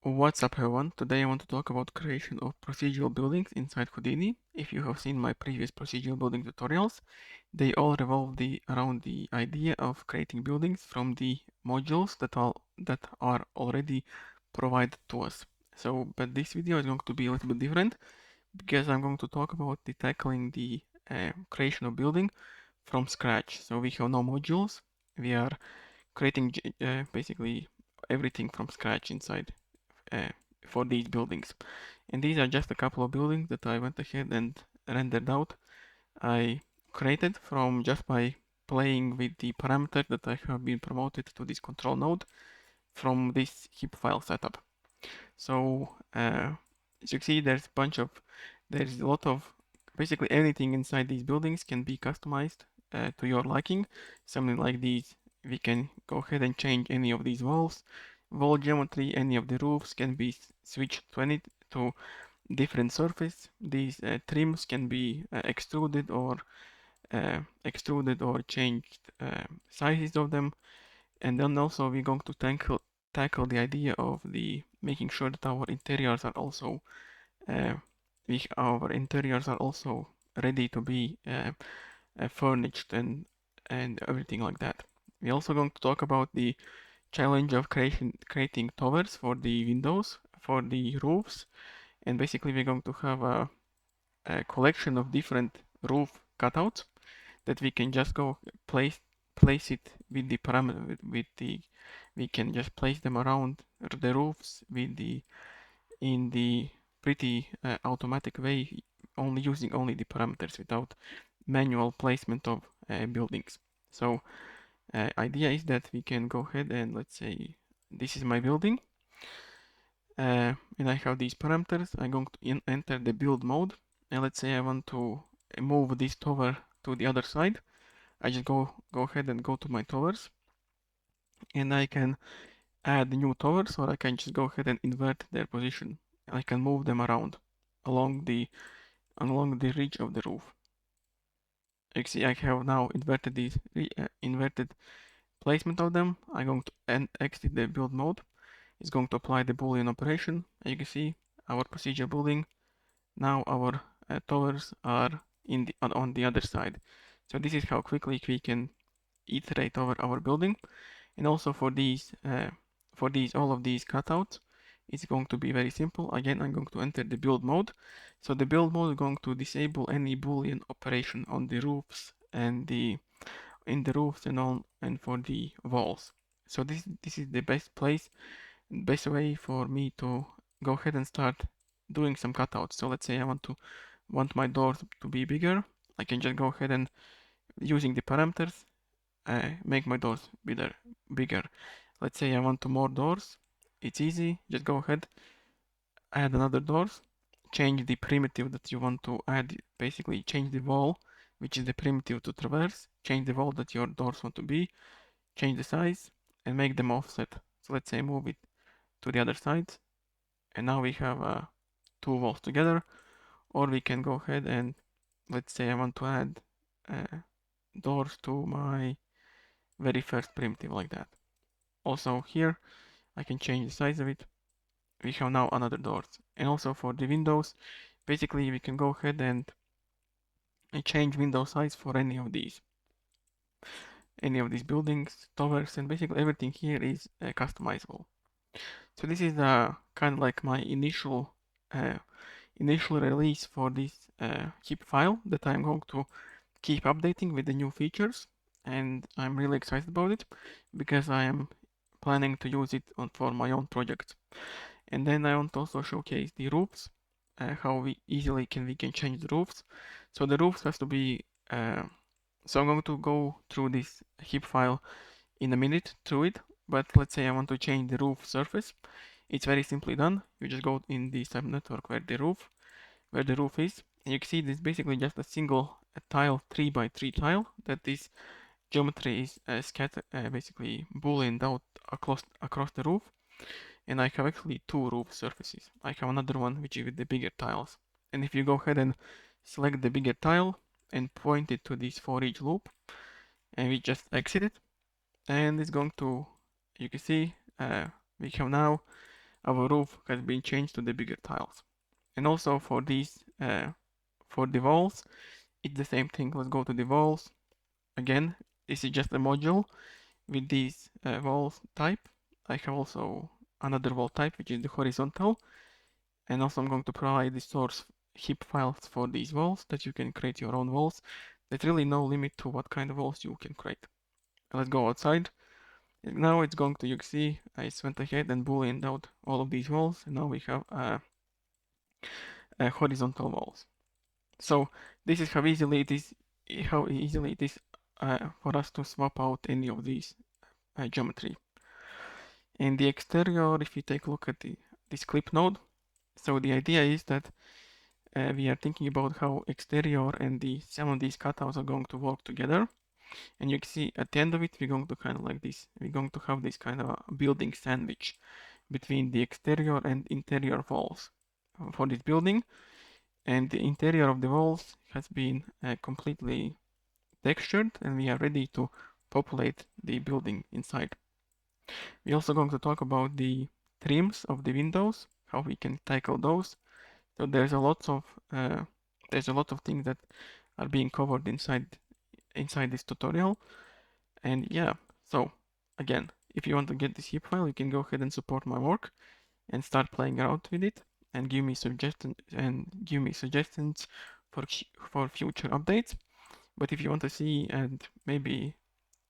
What's up everyone, today I want to talk about creation of procedural buildings inside Houdini. If you have seen my previous procedural building tutorials, they all revolve around the idea of creating buildings from the modules that are already provided to us. But this video is going to be a little bit different because I'm going to talk about tackling the creation of building from scratch. So we have no modules, we are creating basically everything from scratch inside uh, for these buildings. And these are just a couple of buildings that I went ahead and rendered out. I created from just by playing with the parameters that I have been promoted to this control node from this heap file setup. So as you see, there's a lot of, basically anything inside these buildings can be customized to your liking. Something like these, we can go ahead and change any of these walls, wall geometry, any of the roofs can be switched to different surface. These trims can be extruded or changed sizes of them. And then also we're going to tackle the idea of the making sure that our interiors are also uh, ready to be furnished and everything like that. We're also going to talk about the challenge of creating towers for the windows, for the roofs, and basically we're going to have a collection of different roof cutouts that we can just go place it with the parameter with the we can just place them around the roofs with the in the pretty automatic way, only using only the parameters without manual placement of buildings. So idea is that we can go ahead and let's say this is my building and I have these parameters. I'm going to enter the build mode, and let's say I want to move this tower to the other side. I just go ahead and go to my towers, and I can add new towers, or I can just go ahead and invert their position. I can move them around along the ridge of the roof. You see, I have now inverted these inverted placement of them. I'm going to exit the build mode. It's going to apply the Boolean operation. As you can see, our procedure building. Now our towers are on the other side. So this is how quickly we can iterate over our building. And also for all of these cutouts, it's going to be very simple. Again, I'm going to enter the build mode. So the build mode is going to disable any Boolean operation on the roofs and in the roofs and all and for the walls. So this is the best way for me to go ahead and start doing some cutouts. So let's say I want my doors to be bigger. I can just go ahead and using the parameters make my doors bigger. Let's say I want more doors. It's easy. Just go ahead, add another doors, change the primitive that you want to add. Basically, change the wall, which is the primitive to traverse. Change the wall that your doors want to be. Change the size and make them offset. So let's say move it to the other side, and now we have two walls together. Or we can go ahead and let's say I want to add uh, doors to my very first primitive like that. Also here I can change the size of it. We have now another doors. And also for the windows, basically we can go ahead and change window size for any of these buildings, towers, and basically everything here is customizable. So this is kind of like my initial release for this heap file that I'm going to keep updating with the new features, and I'm really excited about it because I am planning to use it for my own project. And then I want to also showcase the roofs, how we can change the roofs. So the roofs has to be so I'm going to go through this heap file in a minute through it, but let's say I want to change the roof surface. It's very simply done. You just go in the subnetwork where the roof is, and you can see this is basically just a single tile, 3x3 tile that this geometry is basically booleaned out across the roof. And I have actually two roof surfaces. I have another one which is with the bigger tiles. And if you go ahead and select the bigger tile and point it to this for each loop, and we just exit it, and it's going to, you can see, we have now our roof has been changed to the bigger tiles. And also for these, for the walls, it's the same thing. Let's go to the walls. Again, this is just a module with these walls type. I have also another wall type, which is the horizontal. And also I'm going to provide the source heap files for these walls that you can create your own walls. There's really no limit to what kind of walls you can create. Let's go outside. Now it's going to, you can see, I went ahead and booleaned out all of these walls, and now we have horizontal walls. So this is how easily it is, for us to swap out any of these geometry. In the exterior, if you take a look at this clip node, so the idea is that we are thinking about how exterior and some of these cutouts are going to work together. And you can see at the end of it, we're going to kind of like this. We're going to have this kind of a building sandwich between the exterior and interior walls for this building. And the interior of the walls has been completely textured, and we are ready to populate the building inside. We're also going to talk about the trims of the windows, how we can tackle those. So there's a lot of things that are being covered inside this tutorial. And yeah, so again, if you want to get this zip file, you can go ahead and support my work and start playing around with it and give me suggestions for future updates. But if you want to see, and maybe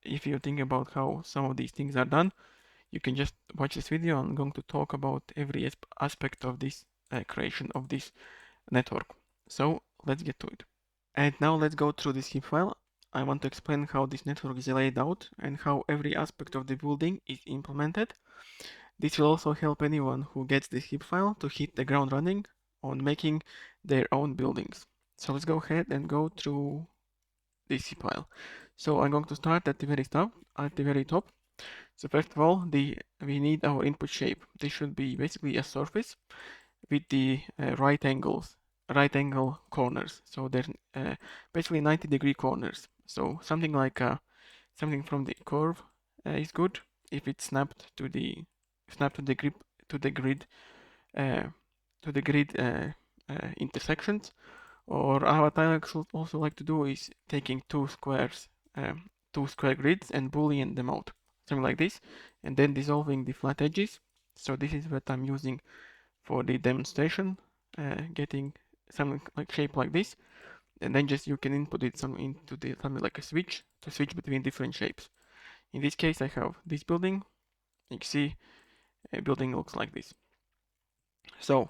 if you think about how some of these things are done, you can just watch this video. I'm going to talk about every aspect of this creation of this network. So let's get to it. And now let's go through this zip file. I want to explain how this network is laid out and how every aspect of the building is implemented. This will also help anyone who gets this zip file to hit the ground running on making their own buildings. So let's go ahead and go through this zip file. So I'm going to start at the very top. So first of all, we need our input shape. This should be basically a surface with the right angle corners. So there's basically 90-degree corners. So something like something from the curve is good if it's snapped to the grid intersections. Or what I also like to do is taking two square grids and boolean them out, something like this, and then dissolving the flat edges. So this is what I'm using for the demonstration, getting something like shape like this, and then just you can input it something like a switch to switch between different shapes. In this case, I have this building. You can see a building looks like this. So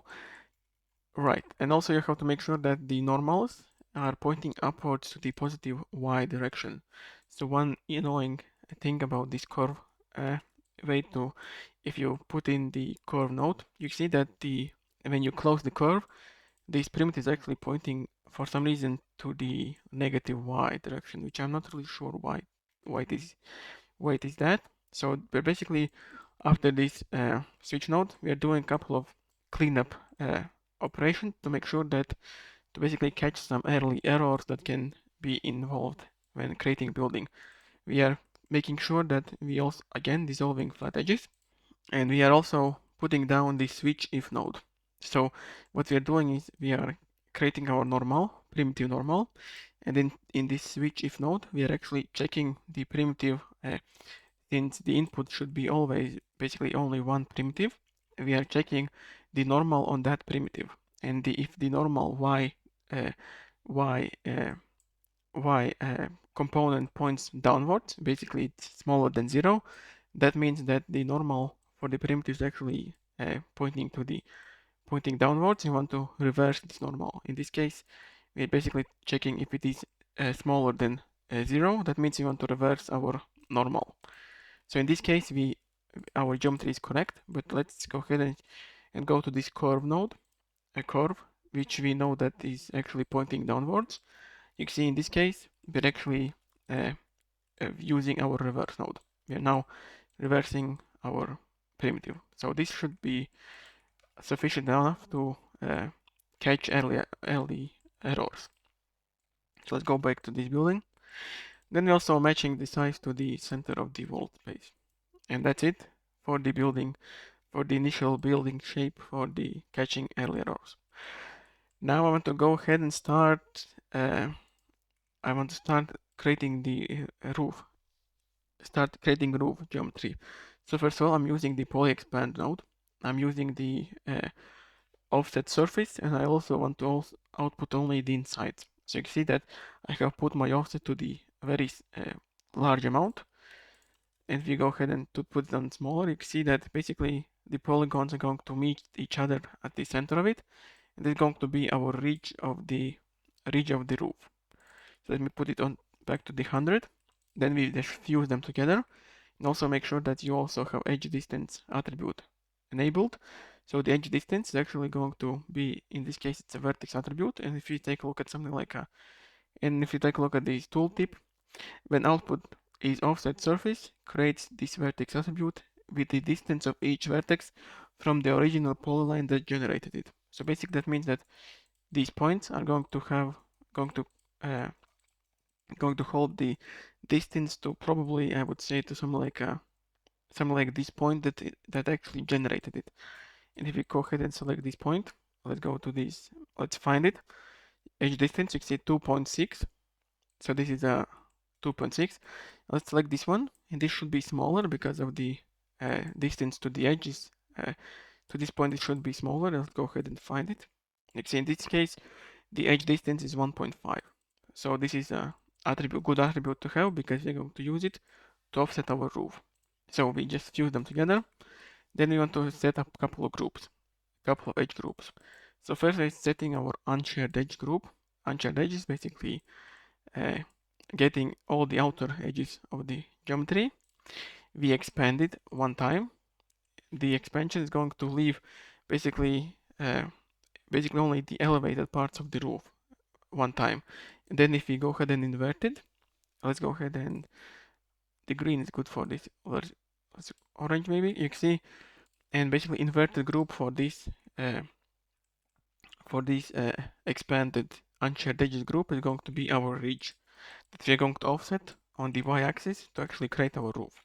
right, and also you have to make sure that the normals are pointing upwards to the positive y direction. So one annoying thing about this curve if you put in the curve node, you see that when you close the curve, this primitive is actually pointing for some reason to the negative y direction, which I'm not really sure why it is that. So basically, after this switch node, we are doing a couple of cleanup operations to make sure that to basically catch some early errors that can be involved when creating building. We are making sure that we also again dissolving flat edges, and we are also putting down the switch if node. So what we are doing is we are creating our primitive normal, and then in this switch if node, we are actually checking the primitive since the input should be always basically only one primitive. We are checking the normal on that primitive, and if the normal y component points downwards, basically it's smaller than 0, that means that the normal for the primitive is actually pointing downwards. You want to reverse this normal. In this case, we're basically checking if it is smaller than 0. That means you want to reverse our normal. So in this case, our geometry is correct, but let's go ahead and go to this curve node, a curve which we know that is actually pointing downwards. You can see in this case, we're actually using our reverse node. We are now reversing our primitive. So this should be sufficient enough to catch early errors. So let's go back to this building. Then we're also matching the size to the center of the wall space. And that's it for the building initial building shape for the catching early errors. Now I want to go ahead and start. I want to start creating the roof. Start creating roof geometry. So first of all, I'm using the poly expand node. I'm using the offset surface, and I also want to output only the insides. So you can see that I have put my offset to the very large amount. And if you go ahead and to put them smaller, you can see that basically the polygons are going to meet each other at the center of it. And this is going to be our ridge of the roof. So let me put it on back to the 100. Then we just fuse them together. And also make sure that you also have edge distance attribute enabled. So the edge distance is actually going to be, in this case, it's a vertex attribute. And if you take a look at something like if you take a look at this tooltip, when output is offset surface, creates this vertex attribute with the distance of each vertex from the original polyline that generated it. So basically that means that these points are going to hold the distance to probably, I would say, to something like this point that actually generated it. And if we go ahead and select this point, let's go to this, let's find it. Edge distance, you can see 2.6. So this is a 2.6. Let's select this one, and this should be smaller because of the distance to the edges. To this point, it should be smaller. Let's go ahead and find it. You can see in this case, the edge distance is 1.5. So this is a good attribute to have because we're going to use it to offset our roof. So we just fuse them together. Then we want to set up a couple of edge groups. So first is setting our unshared edge group. Unshared edge is basically getting all the outer edges of the geometry. We expand it one time. The expansion is going to leave basically only the elevated parts of the roof one time. And then if we go ahead and invert it, let's go ahead and the green is good for this. Let's orange maybe, you can see, and basically inverted group for this expanded unshared edges group is going to be our ridge that we're going to offset on the y-axis to actually create our roof.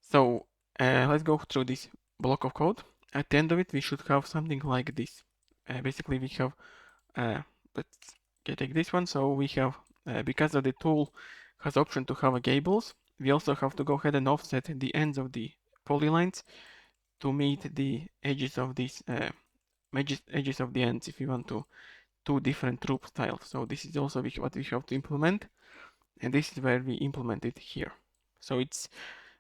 So let's go through this block of code. At the end of it, we should have something like this. Basically, we have, let's take this one. So we have, because of the tool has option to have a gables, we also have to go ahead and offset the ends of the polylines to meet the edges of these edges of the ends if you want to two different roof styles. So this is also what we have to implement, and this is where we implement it here. So it's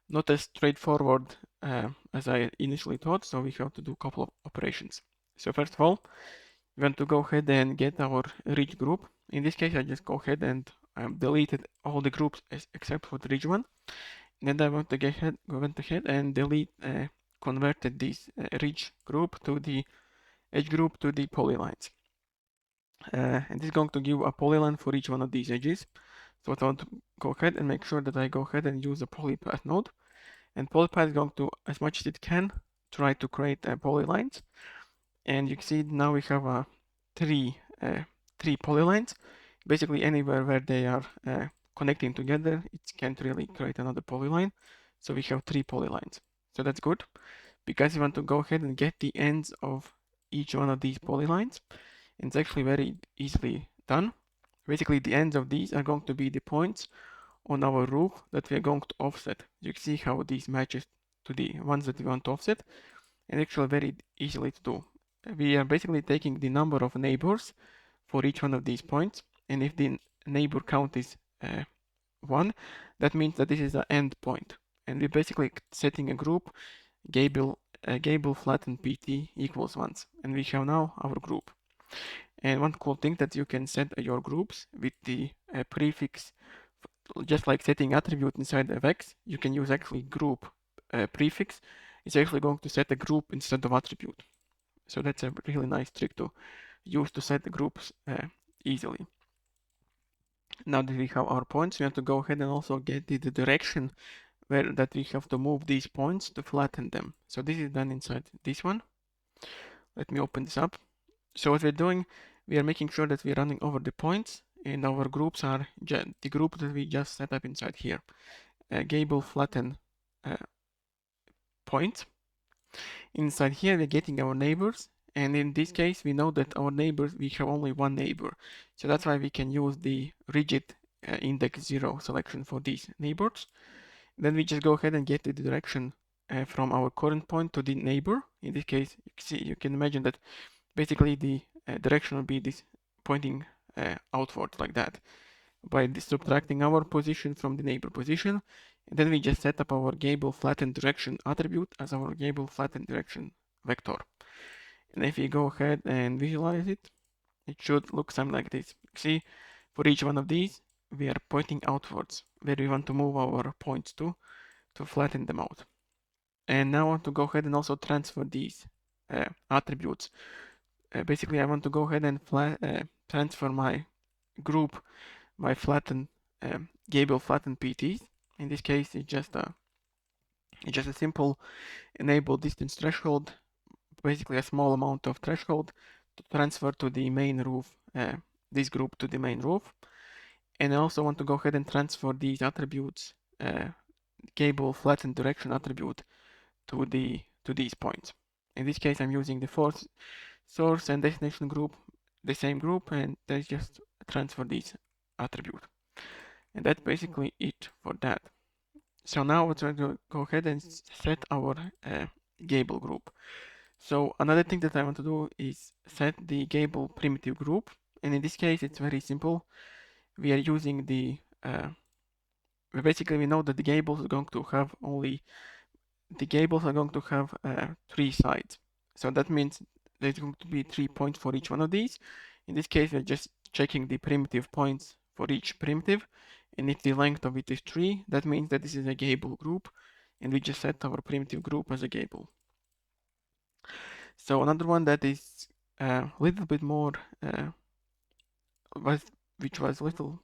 not as straightforward as I initially thought, so we have to do a couple of operations. So first of all, we want to go ahead and get our ridge group. In this case, I just go ahead and deleted all the groups except for the ridge one. And then I want to went ahead and converted this ridge group to the edge group to the polylines. And this is going to give a polyline for each one of these edges. So I want to go ahead and make sure that I go ahead and use a polypath node. And polypath is going to, as much as it can, try to create polylines. And you can see now we have three polylines. Basically anywhere where they are connecting together, it can't really create another polyline. So we have 3 polylines. So that's good because you want to go ahead and get the ends of each one of these polylines. And it's actually very easily done. Basically the ends of these are going to be the points on our roof that we are going to offset. You can see how these matches to the ones that we want to offset, and actually very easily to do. We are basically taking the number of neighbors for each one of these points, and if the neighbor count is 1, that means that this is an end point. And we're basically setting a group gable flattened pt equals 1, and we have now our group. And one cool thing that you can set your groups with the prefix, just like setting attribute inside of X, you can use actually group prefix. It's actually going to set a group instead of attribute. So that's a really nice trick to use to set the groups easily. Now that we have our points, we have to go ahead and also get the direction that we have to move these points to flatten them. So this is done inside this one. Let me open this up. So what we're doing, we are making sure that we're running over the points, and our groups are the group that we just set up inside here. Gable flatten point. Inside here, we're getting our neighbors. And in this case, we know that our neighbors, we have only one neighbor. So that's why we can use the rigid index 0 selection for these neighbors. Then we just go ahead and get the direction from our current point to the neighbor. In this case, you can imagine that basically the direction will be this pointing outward like that by subtracting our position from the neighbor position. And then we just set up our gable flattened direction attribute as our gable flattened direction vector. And if we go ahead and visualize it, it should look something like this. See, for each one of these, we are pointing outwards where we want to move our points to flatten them out. And now I want to go ahead and also transfer these attributes. Basically, I want to go ahead and transfer my group, my flattened gable flattened PTs. In this case, it's just a simple enable distance threshold, basically a small amount of threshold to transfer to the main roof, this group to the main roof. And I also want to go ahead and transfer these attributes, gable flattened direction attribute to these points. In this case, I'm using the source and destination group, the same group, and they just transfer these attribute. And that's basically it for that. So now we're going to go ahead and set our gable group. So another thing that I want to do is set the gable primitive group. And in this case, it's very simple. We are using the, basically we know that the gables are going to have three sides. So that means there's going to be 3 points for each one of these. In this case, we're just checking the primitive points for each primitive. And if the length of it is 3, that means that this is a gable group. And we just set our primitive group as a gable. So another one that is a little bit more, which was little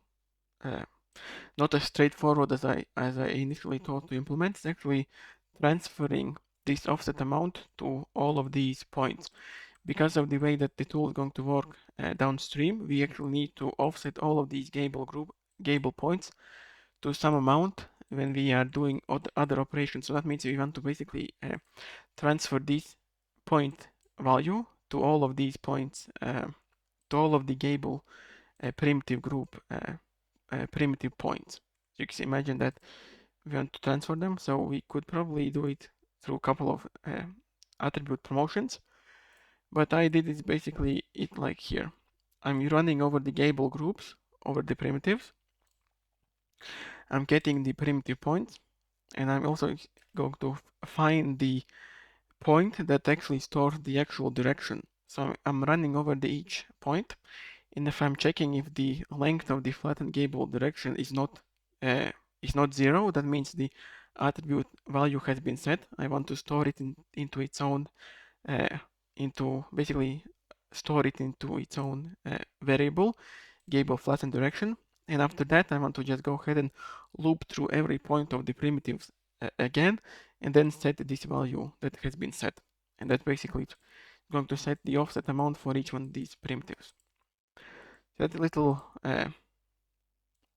not as straightforward as I initially thought to implement, is actually transferring this offset amount to all of these points. Because of the way that the tool is going to work downstream, we actually need to offset all of these gable points to some amount when we are doing other operations. So that means we want to basically transfer this point value to all of these points, to all of the gable primitive group primitive points. So you can imagine that we want to transfer them, so we could probably do it through a couple of attribute promotions. But I did is basically it like here. I'm running over the gable groups, over the primitives. I'm getting the primitive points, and I'm also going to find the point that actually stores the actual direction. So I'm running over each point, and if I'm checking if the length of the flattened gable direction is not 0, that means the attribute value has been set. I want to store it into its own basically store it into its own variable, gable flattened direction. And after that, I want to just go ahead and loop through every point of the primitives again, and then set this value that has been set. And that's basically going to set the offset amount for each one of these primitives. That's a little,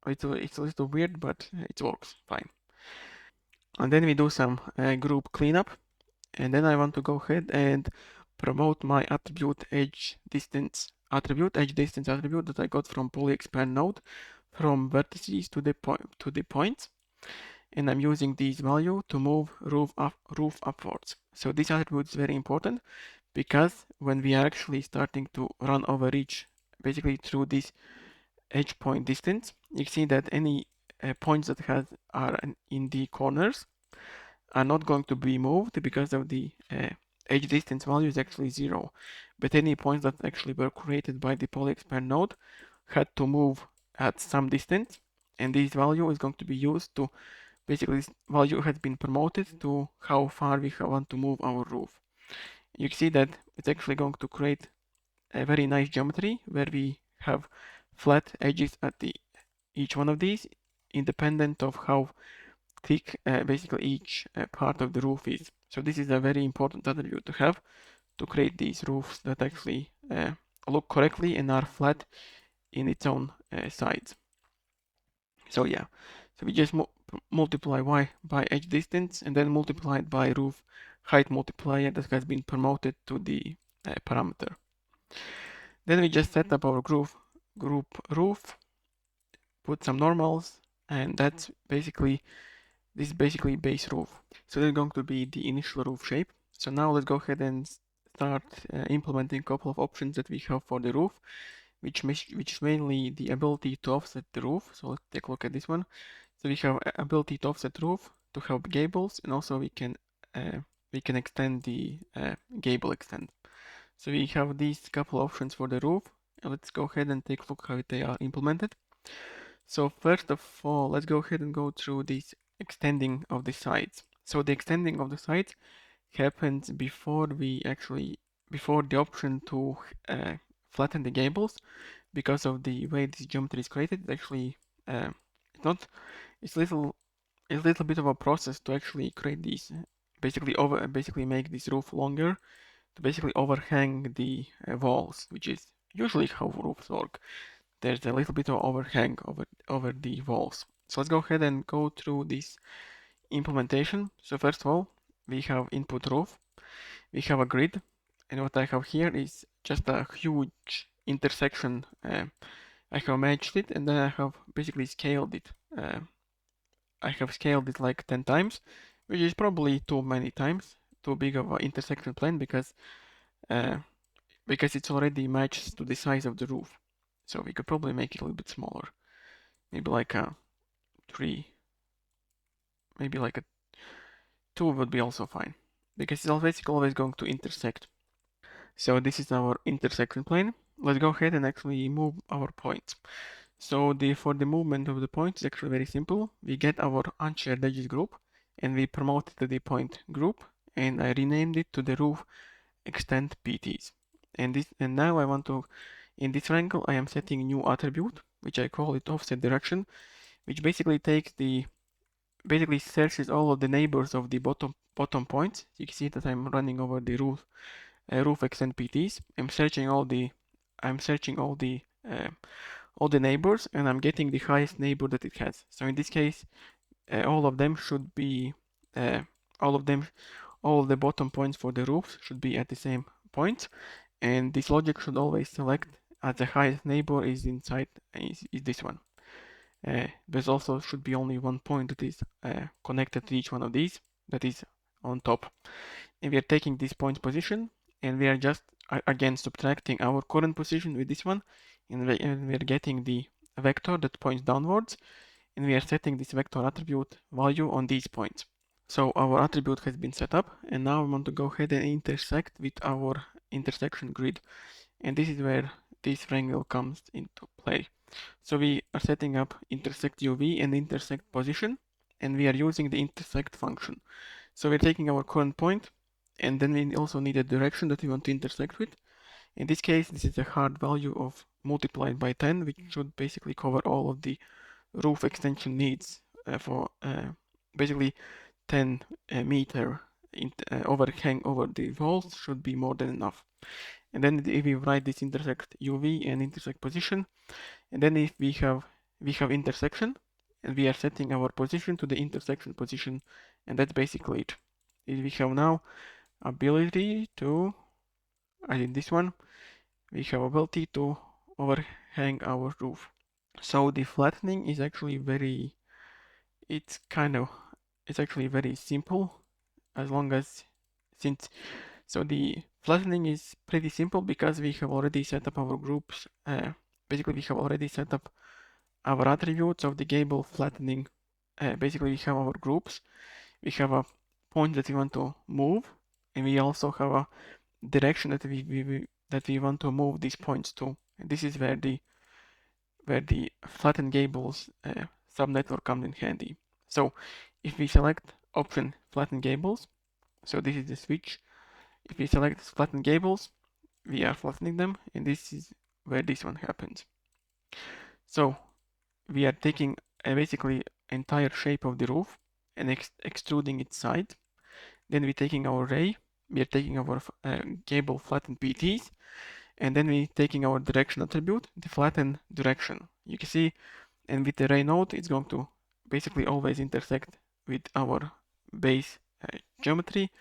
it's a little weird, but it works fine. And then we do some group cleanup. And then I want to go ahead and promote my attribute edge distance attribute that I got from polyexpand node from vertices to the points. And I'm using this value to move roof upwards. So this attribute is very important because when we are actually starting to run over each, basically through this edge point distance, you see that any points that are in the corners are not going to be moved because of the edge distance value is actually 0. But any points that actually were created by the polyexpand node had to move at some distance, and this value is going to be used to basically this value has been promoted to how far we want to move our roof. You can see that it's actually going to create a very nice geometry where we have flat edges at each one of these, independent of how thick basically each part of the roof is. So this is a very important attribute to have to create these roofs that actually look correctly and are flat in its own sides. So yeah, so we just multiply y by edge distance and then multiply it by roof height multiplier that has been promoted to the parameter. Then we just set up our group roof, put some normals, and that's basically this is basically base roof. So that's going to be the initial roof shape. So now let's go ahead and start implementing a couple of options that we have for the roof, which is mainly the ability to offset the roof. So let's take a look at this one. So we have ability to offset roof, to have gables, and also we can extend the gable extend. So we have these couple options for the roof. And let's go ahead and take a look how they are implemented. So first of all, let's go ahead and go through this extending of the sides. So the extending of the sides happens before the option to flatten the gables, because of the way this geometry is created. Actually, it's not. It's a little bit of a process to actually create these. Basically make this roof longer to basically overhang the walls, which is usually how roofs work. There's a little bit of overhang over the walls. So let's go ahead and go through this implementation. So first of all, we have input roof, we have a grid, and what I have here is just a huge intersection. I have matched it, and then I have basically scaled it. I have scaled it like 10 times, which is probably too many times, too big of an intersection plane, because it's already matched to the size of the roof. So we could probably make it a little bit smaller. Maybe like a 3, maybe like a 2 would be also fine, because it's basically always going to intersect. So this is our intersection plane. Let's go ahead and actually move our points. So for the movement of the points is actually very simple. We get our unshared edges group and we promote it to the point group, and I renamed it to the roof extend PTs. And now I want to, in this triangle, I am setting new attribute, which I call it offset direction, which basically searches all of the neighbors of the bottom points. You can see that I'm running over the roof extend PTs. I'm searching all the neighbors, and I'm getting the highest neighbor that it has. So in this case, all of them should be all of the bottom points for the roofs should be at the same point, and this logic should always select as the highest neighbor is inside is this one. There's also should be only one point that is connected to each one of these, that is on top. And we are taking this point position, and we are just again subtracting our current position with this one, and we are getting the vector that points downwards, and we are setting this vector attribute value on these points. So our attribute has been set up, and now we want to go ahead and intersect with our intersection grid, and this is where this triangle comes into play. So we are setting up intersect UV and intersect position, and we are using the intersect function. So we're taking our current point, and then we also need a direction that we want to intersect with. In this case, this is a hard value of multiplied by 10, which should basically cover all of the roof extension needs for basically 10 meter overhang over the walls should be more than enough. And then if we write this intersect UV and intersect position, and then if we have intersection, and we are setting our position to the intersection position, and that's basically it. We have now ability to, I did this one, we have ability to overhang our roof. So the flattening is actually it's actually very simple, as long as so the flattening is pretty simple because we have already set up our groups. Basically, we have already set up our attributes of the gable flattening. Basically, we have our groups. We have a point that we want to move, and we also have a direction that we want to move these points to. And this is where the flattened gables subnetwork comes in handy. So if we select option flatten gables, so this is the switch. If we select flatten gables, we are flattening them, and this is where this one happens. So we are taking basically entire shape of the roof and extruding its side. Then we're taking our ray, we are taking our gable flatten PTs, and then we're taking our direction attribute, the flatten direction. You can see, and with the ray node, it's going to basically always intersect with our base geometry,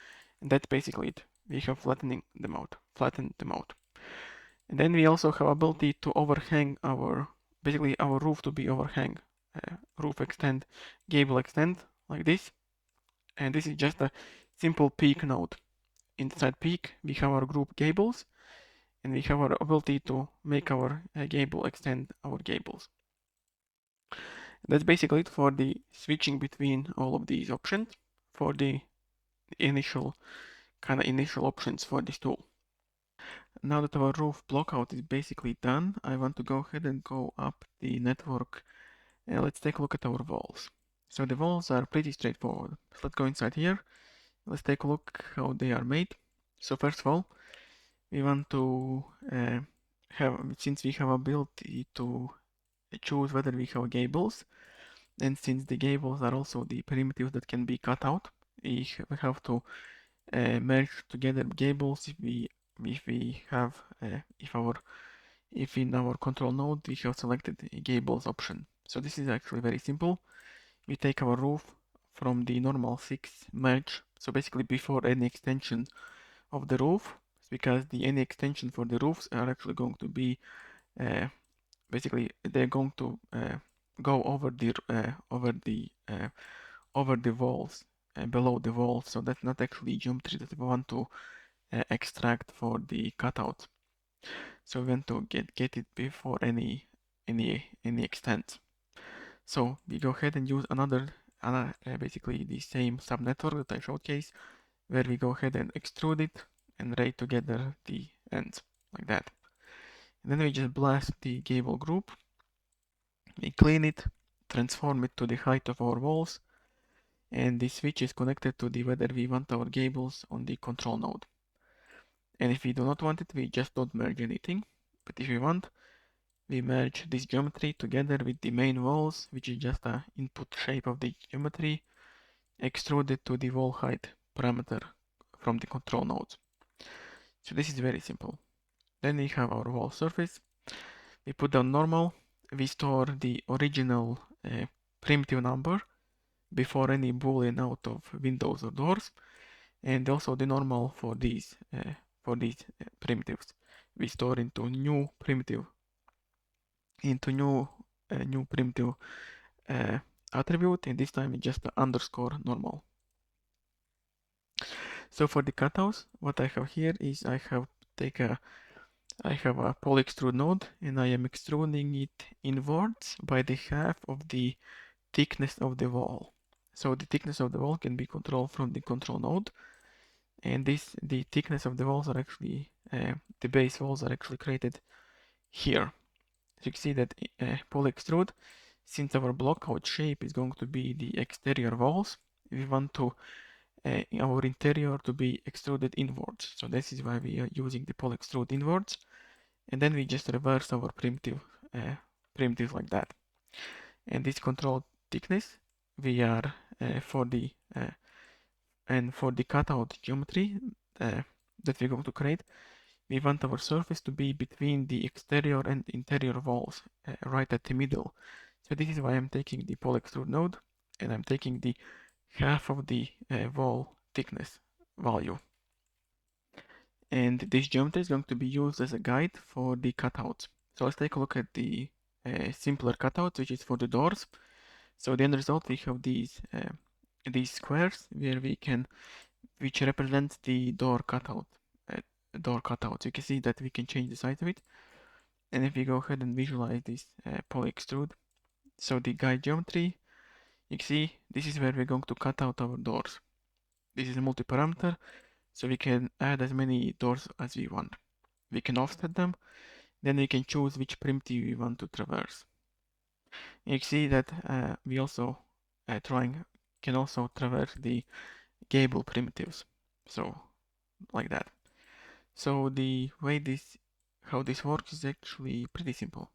And that's basically it. We have flattened them out. And then we also have ability to overhang basically our roof to be overhang. Roof extend, gable extend, like this. And this is just a simple peak node. Inside peak, we have our group gables, and we have our ability to make our gable extend our gables. That's basically it for the switching between all of these options for the initial options for this tool. Now that our roof blockout is basically done, I want to go ahead and go up the network and let's take a look at our walls. So the walls are pretty straightforward. So let's go inside here. Let's take a look how they are made. So first of all, we want to since we have ability to choose whether we have gables, and since the gables are also the primitives that can be cut out, we have to merge together gables if in our control node we have selected a gables option. So this is actually very simple. We take our roof from the normal 6 merge, so basically before any extension of the roof, because any extension for the roofs are actually going to be basically they're going to go over the walls, below the walls. So that's not actually geometry that we want to extract for the cutout. So we want to get it before any extent. So we go ahead and use another basically the same subnetwork that I showcased, where we go ahead and extrude it and ray together the ends like that. And then we just blast the gable group. We clean it, transform it to the height of our walls, and the switch is connected to the whether we want our gables on the control node. And if we do not want it, we just don't merge anything. But if we want, we merge this geometry together with the main walls, which is just an input shape of the geometry, extruded to the wall height parameter from the control nodes. So this is very simple. Then we have our wall surface. We put down normal. We store the original primitive number before any boolean out of windows or doors, and also the normal for these primitives. We store into new primitive attribute, and this time it's just the underscore normal. So for the cutouts, what I have here is I have a poly extrude node, and I am extruding it inwards by the half of the thickness of the wall. So the thickness of the wall can be controlled from the control node, and the thickness of the walls are actually the base walls are actually created here. So you can see that poly extrude, since our blockout shape is going to be the exterior walls, we want to our interior to be extruded inwards. So this is why we are using the poly extrude inwards, and then we just reverse our primitives like that. And this control thickness we are for the cutout geometry that we're going to create, we want our surface to be between the exterior and interior walls, right at the middle. So this is why I'm taking the poly extrude node, and I'm taking the half of the wall thickness value. And this geometry is going to be used as a guide for the cutouts. So let's take a look at the simpler cutouts, which is for the doors. So the end result, we have these squares which represents the door cutout. You can see that we can change the size of it. And if we go ahead and visualize this poly extrude, so the guide geometry, you can see this is where we're going to cut out our doors. This is a multi-parameter, so we can add as many doors as we want. We can offset them, then we can choose which primitive we want to traverse. You can see that we also can also traverse the gable primitives, so like that. So the way how this works is actually pretty simple.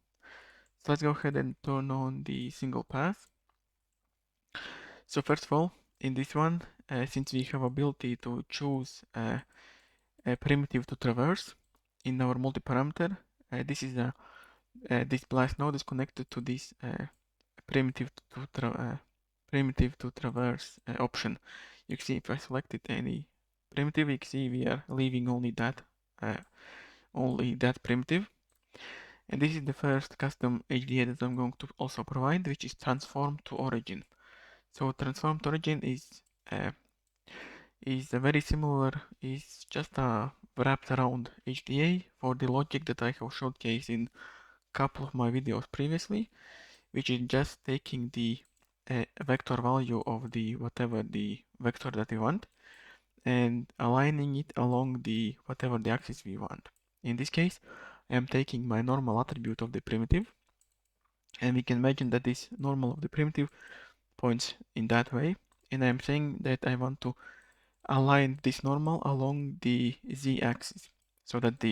So let's go ahead and turn on the single path. So first of all, in this one, since we have ability to choose a primitive to traverse in our multi-parameter, this blast node is connected to this primitive to traverse option. You can see if I selected any primitive, you can see we are leaving only that primitive. And this is the first custom HDA that I'm going to also provide, which is transform to origin. So transform to origin is very similar, is just a wrapped around HDA for the logic that I have showcased in a couple of my videos previously, which is just taking the vector value of the whatever the vector that we want and aligning it along the whatever the axis we want. In this case, I am taking my normal attribute of the primitive, and we can imagine that this normal of the primitive points in that way, and I'm saying that I want to align this normal along the z-axis so that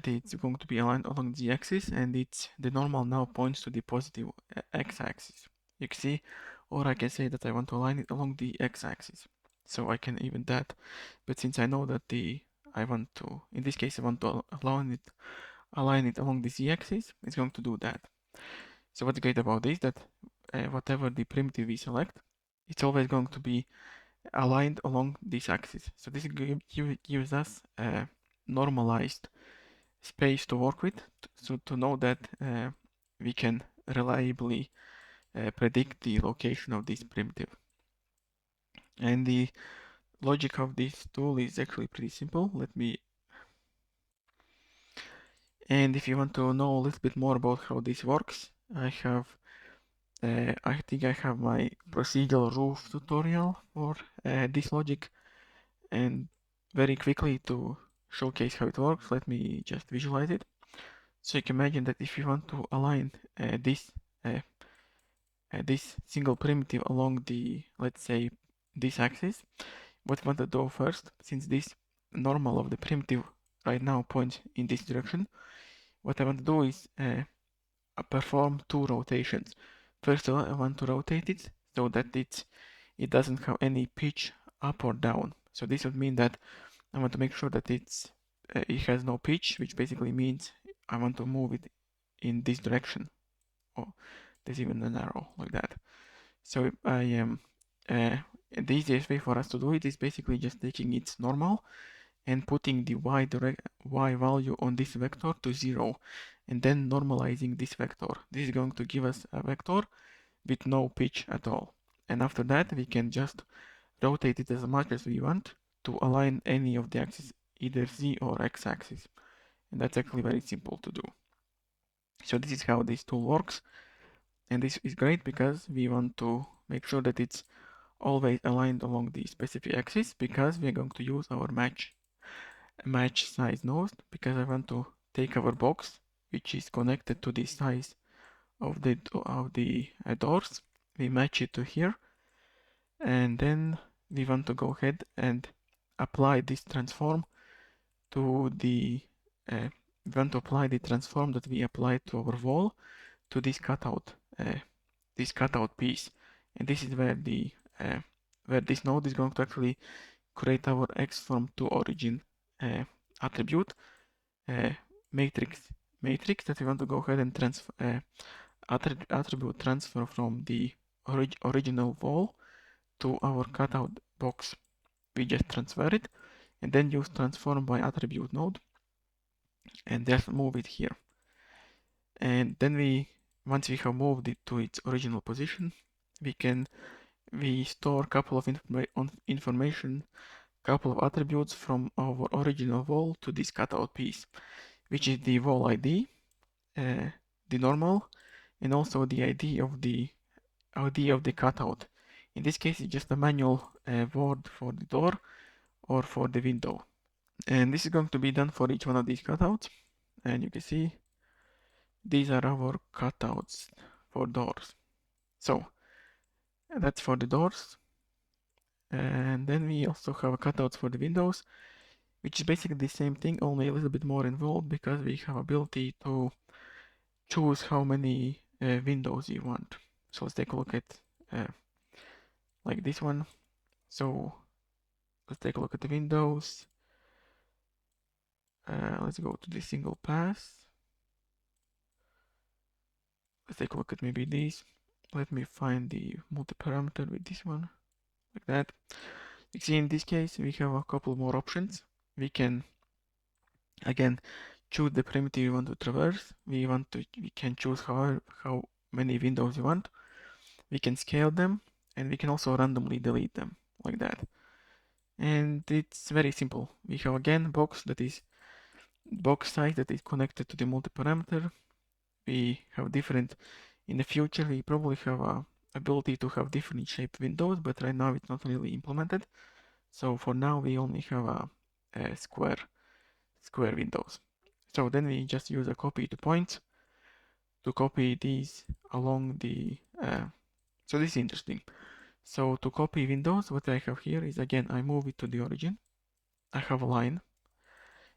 it's going to be aligned along the z-axis, and the normal now points to the positive x-axis. You can see, or I can say that I want to align it along the x-axis. So I can even that, but since I know that in this case I want to align it along the z-axis, it's going to do that. So what's great about this, that whatever the primitive we select, it's always going to be aligned along this axis. So this gives us a normalized space to work with, so to know that we can reliably predict the location of this primitive. And the logic of this tool is actually pretty simple. And if you want to know a little bit more about how this works, I think I have my procedural roof tutorial for this logic, and very quickly to showcase how it works, let me just visualize it. So you can imagine that if you want to align this single primitive along the, let's say, this axis, what we want to do first, since this normal of the primitive right now points in this direction, what I want to do is perform two rotations. First of all, I want to rotate it so that it doesn't have any pitch up or down. So this would mean that I want to make sure that it has no pitch, which basically means I want to move it in this direction. Oh, there's even an arrow like that. So I am the easiest way for us to do it is basically just taking its normal and putting the y value on this vector to 0, and then normalizing this vector. This is going to give us a vector with no pitch at all. And after that, we can just rotate it as much as we want to align any of the axes, either z or x axis. And that's actually very simple to do. So this is how this tool works. And this is great because we want to make sure that it's always aligned along the specific axis, because we are going to use our match size node, because I want to take our box, which is connected to the size of the doors. We match it to here, and then we want to go ahead and apply this transform to the we want to apply the transform that we applied to our wall to this cutout piece, and this is where this node is going to actually create our x from to origin attribute matrix that we want to go ahead and attribute transfer from the original wall to our cutout box. We just transfer it and then use transform by attribute node and just move it here. And then once we have moved it to its original position, we store a couple of information, couple of attributes from our original wall to this cutout piece, which is the wall ID, the normal, and also the ID of the cutout. In this case, it's just a manual word for the door or for the window. And this is going to be done for each one of these cutouts. And you can see these are our cutouts for doors. So that's for the doors. And then we also have cutouts for the windows, which is basically the same thing, only a little bit more involved, because we have ability to choose how many windows you want. So let's take a look at like this one. So let's take a look at the windows. Let's go to the single pass. Let's take a look at maybe these. Let me find the multi-parameter with this one, like that. You see, in this case, we have a couple more options. We can again choose the primitive we want to traverse. We can choose how many windows we want. We can scale them, and we can also randomly delete them like that. And it's very simple. We have again box size that is connected to the multi-parameter. We have different, in the future we probably have a ability to have different shaped windows, but right now it's not really implemented. So for now we only have a square windows. So then we just use a copy to points to copy these along the so this is interesting. So to copy windows, what I have here is again I move it to the origin. I have a line,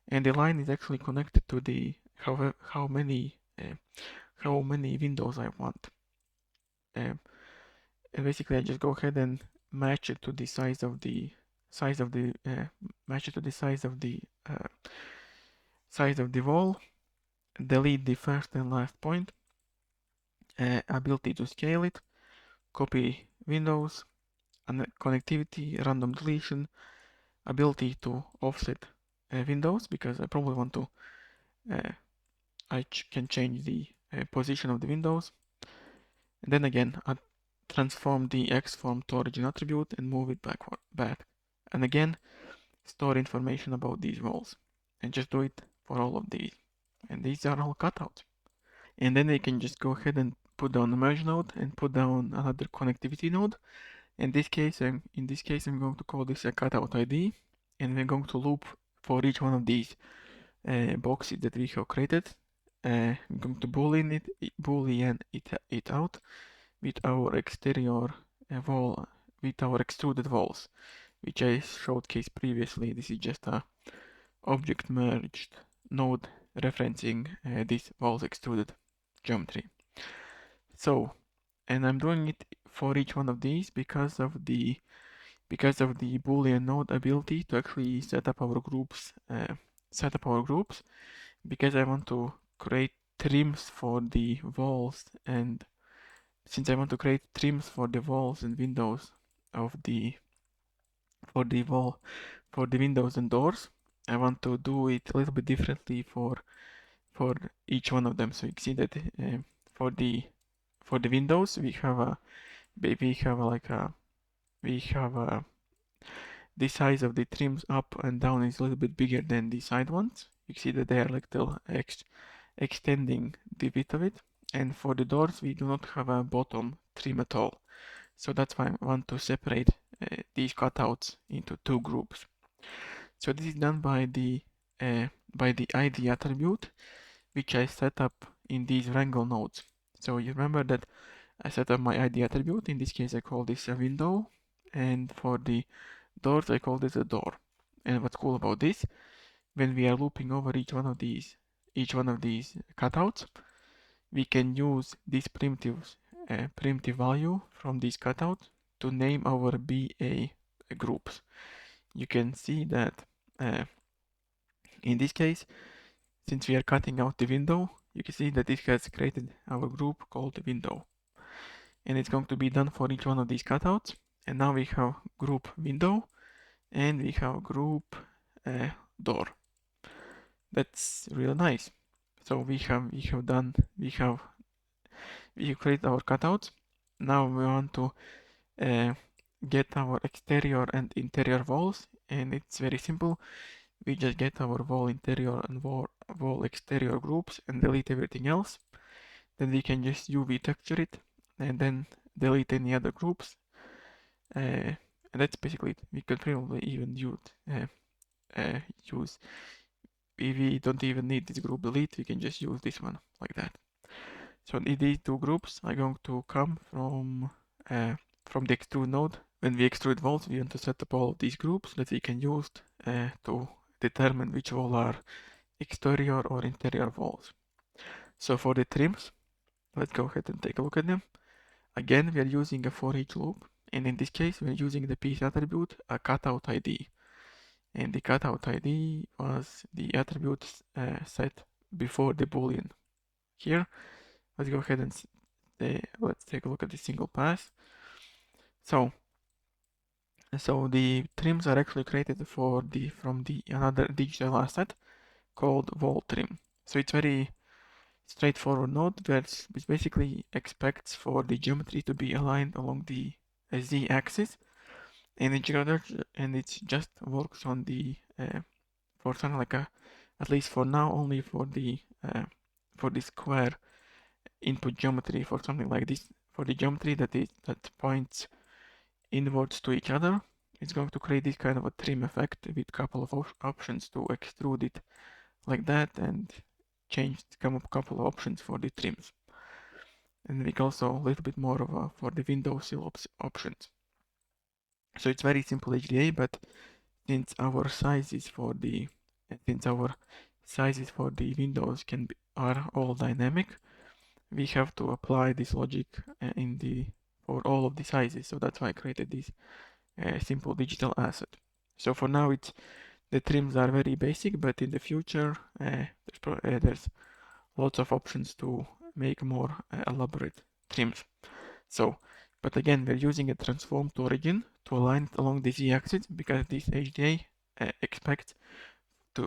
and the line is actually connected to the how many windows I want. And basically I just go ahead and match it to the size of the match it to the size of the wall. Delete the first and last point. Ability to scale it, copy windows, and connectivity, random deletion, ability to offset windows, because I probably want to can change the position of the windows. And then again, I transform the X form to origin attribute and move it back. And again, store information about these walls. And just do it for all of these. And these are all cutouts. And then we can just go ahead and put down a merge node and put down another connectivity node. In this case, I'm going to call this a cutout ID, and we're going to loop for each one of these boxes that we have created. I'm going to boolean it out with our exterior wall, with our extruded walls, which I showcased previously. This is just a object merged node referencing this walls extruded geometry. So, and I'm doing it for each one of these because of the Boolean node ability to actually set up our groups. Because I want to create trims for the walls, and since I want to create trims for the walls and windows of the for the windows and doors, I want to do it a little bit differently for each one of them. So you can see that for the windows we have the size of the trims up and down is a little bit bigger than the side ones. You can see that they are like still extending the width of it. And for the doors, we do not have a bottom trim at all. So that's why I want to separate these cutouts into two groups. So this is done by the ID attribute, which I set up in these wrangle nodes. So you remember that I set up my ID attribute. In this case, I call this a window, and for the doors, I call this a door. And what's cool about this, when we are looping over each one of these cutouts, we can use this primitive value from this cutout to name our BA groups. You can see that in this case, since we are cutting out the window, you can see that it has created our group called window. And it's going to be done for each one of these cutouts. And now we have group window and we have group door. That's really nice. So we have created our cutouts. Now we want to get our exterior and interior walls, and it's very simple. We just get our wall interior and wall exterior groups and delete everything else. Then we can just UV texture it and then delete any other groups. And that's basically it. We could probably even use if we don't even need this group delete, we can just use this one like that. So these two groups are going to come from the extrude node. When we extrude walls, we want to set up all of these groups that we can use to determine which wall are exterior or interior walls. So for the trims, let's go ahead and take a look at them. Again, we are using a for each loop, and in this case, we are using the piece attribute, a cutout ID. And the cutout ID was the attribute set before the boolean. Here, let's go ahead and let's take a look at the single pass. So So the trims are actually created from another digital asset called wall trim. So it's very straightforward node which basically expects for the geometry to be aligned along the z-axis, and it just works on the for something like at least for now only for the square input geometry, for something like this, for the geometry that points inwards to each other. It's going to create this kind of a trim effect with a couple of options to extrude it like that and come up a couple of options for the trims. And we also a little bit more of for the window sill options. So it's very simple HDA, but since our sizes for the windows are all dynamic, we have to apply this logic for all of the sizes. So that's why I created this simple digital asset. So for now, the trims are very basic, but in the future, there's lots of options to make more elaborate trims. So, but again, we're using a transform to origin to align it along the z-axis because this HDA expects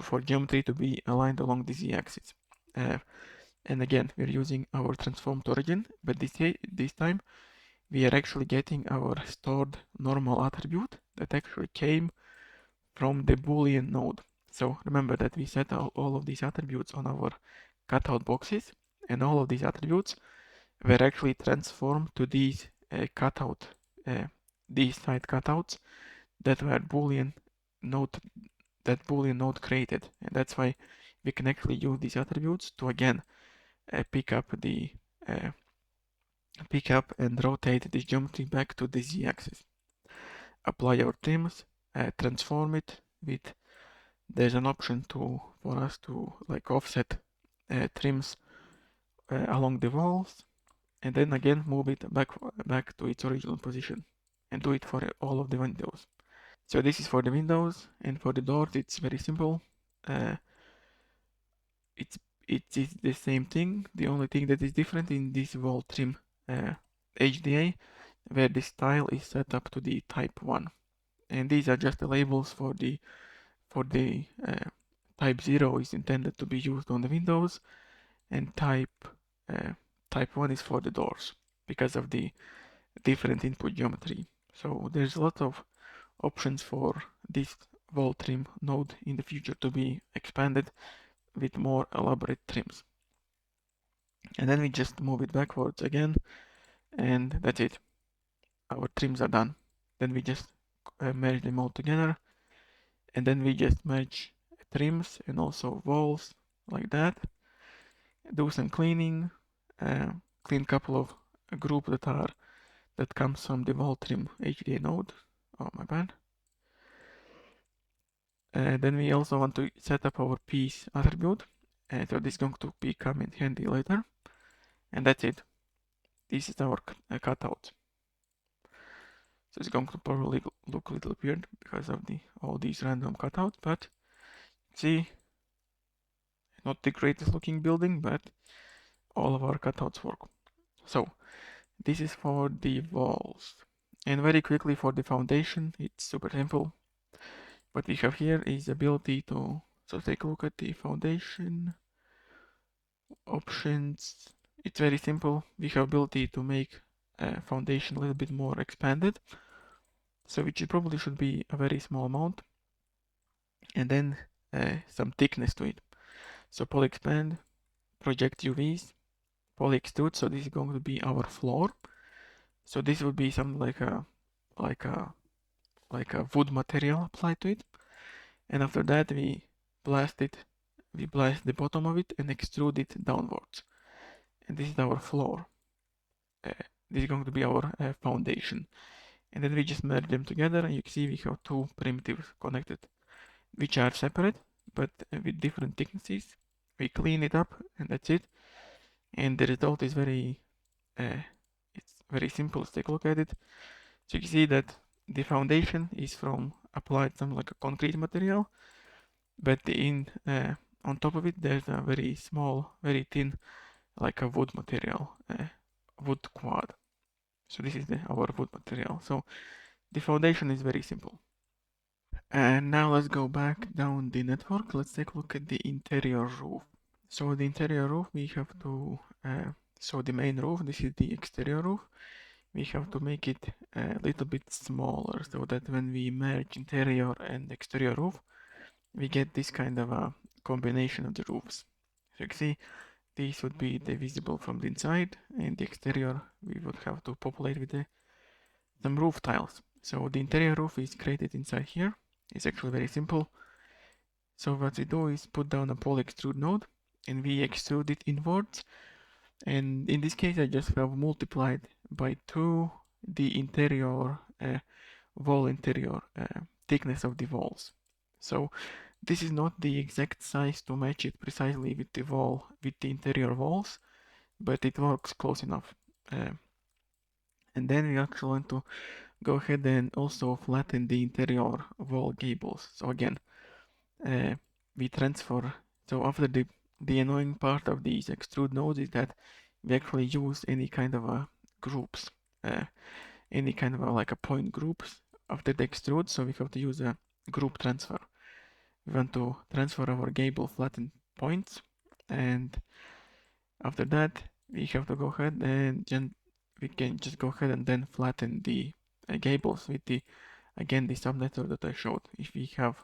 for geometry to be aligned along the z-axis. And again, we're using our transform to origin, but this time we are actually getting our stored normal attribute that actually came from the Boolean node. So remember that we set all of these attributes on our cutout boxes, and all of these attributes were actually transformed to these these side cutouts that were Boolean node created, and that's why we can actually use these attributes to again pick up and rotate this geometry back to the z-axis. Apply our trims, transform it with. There's an option for us to like offset trims along the walls, and then again move it back to its original position, and do it for all of the windows. So this is for the windows, and for the doors it's very simple. It is the same thing. The only thing that is different in this wall trim HDA, where the style is set up to the type 1, and these are just the labels for the type 0 is intended to be used on the windows, and type 1 is for the doors because of the different input geometry. So there's a lot of options for this wall trim node in the future to be expanded with more elaborate trims. And then we just move it backwards again, and that's it. Our trims are done. Then we just merge them all together, and then we just merge trims and also walls like that. Do some cleaning, clean couple of group that comes from the wall trim HDA node. Oh, my bad. Then we also want to set up our piece attribute. So this is going to come in handy later. And that's it. This is our cutout. So it's going to probably look a little weird because of all these random cutouts, but see, not the greatest looking building, but all of our cutouts work. So this is for the walls. And very quickly for the foundation, it's super simple. What we have here is the ability to, so take a look at the foundation options. It's very simple. We have ability to make foundation a little bit more expanded. So which probably should be a very small amount. And then some thickness to it. So poly expand, project UVs, poly extrude. So this is going to be our floor. So this would be something like a wood material applied to it. And after that we blast the bottom of it and extrude it downwards. And this is our floor. This is going to be our foundation. And then we just merge them together, and you can see we have two primitives connected, which are separate, but with different thicknesses. We clean it up, and that's it. And the result is it's very simple. Let's take a look at it. So you can see that the foundation is from applied some like a concrete material, but on top of it there's a very small, very thin, like a wood material, wood quad. So this is our wood material. So The foundation is very simple. And now let's go back down the network. Let's take a look at the interior roof. So the interior roof, we have to, so the main roof, this is the exterior roof. We have to make it a little bit smaller so that when we merge interior and exterior roof, we get this kind of a combination of the roofs. So you can see this would be the visible from the inside, and the exterior we would have to populate with some roof tiles. So the interior roof is created inside here. It's actually very simple. So what we do is put down a poly extrude node and we extrude it inwards. And in this case, I just have multiplied by 2 the interior wall interior thickness of the walls. So this is not the exact size to match it precisely with the wall, with the interior walls, but it works close enough. And then we actually want to go ahead and also flatten the interior wall gables. So again, we transfer. So after the annoying part of these extrude nodes is that we actually use any kind of groups, any kind of like a point groups after the extrude. So we have to use a group transfer. We want to transfer our gable flattened points, and after that we have to go ahead and we can just go ahead and then flatten the gables with the again the subnetwork that I showed. If we have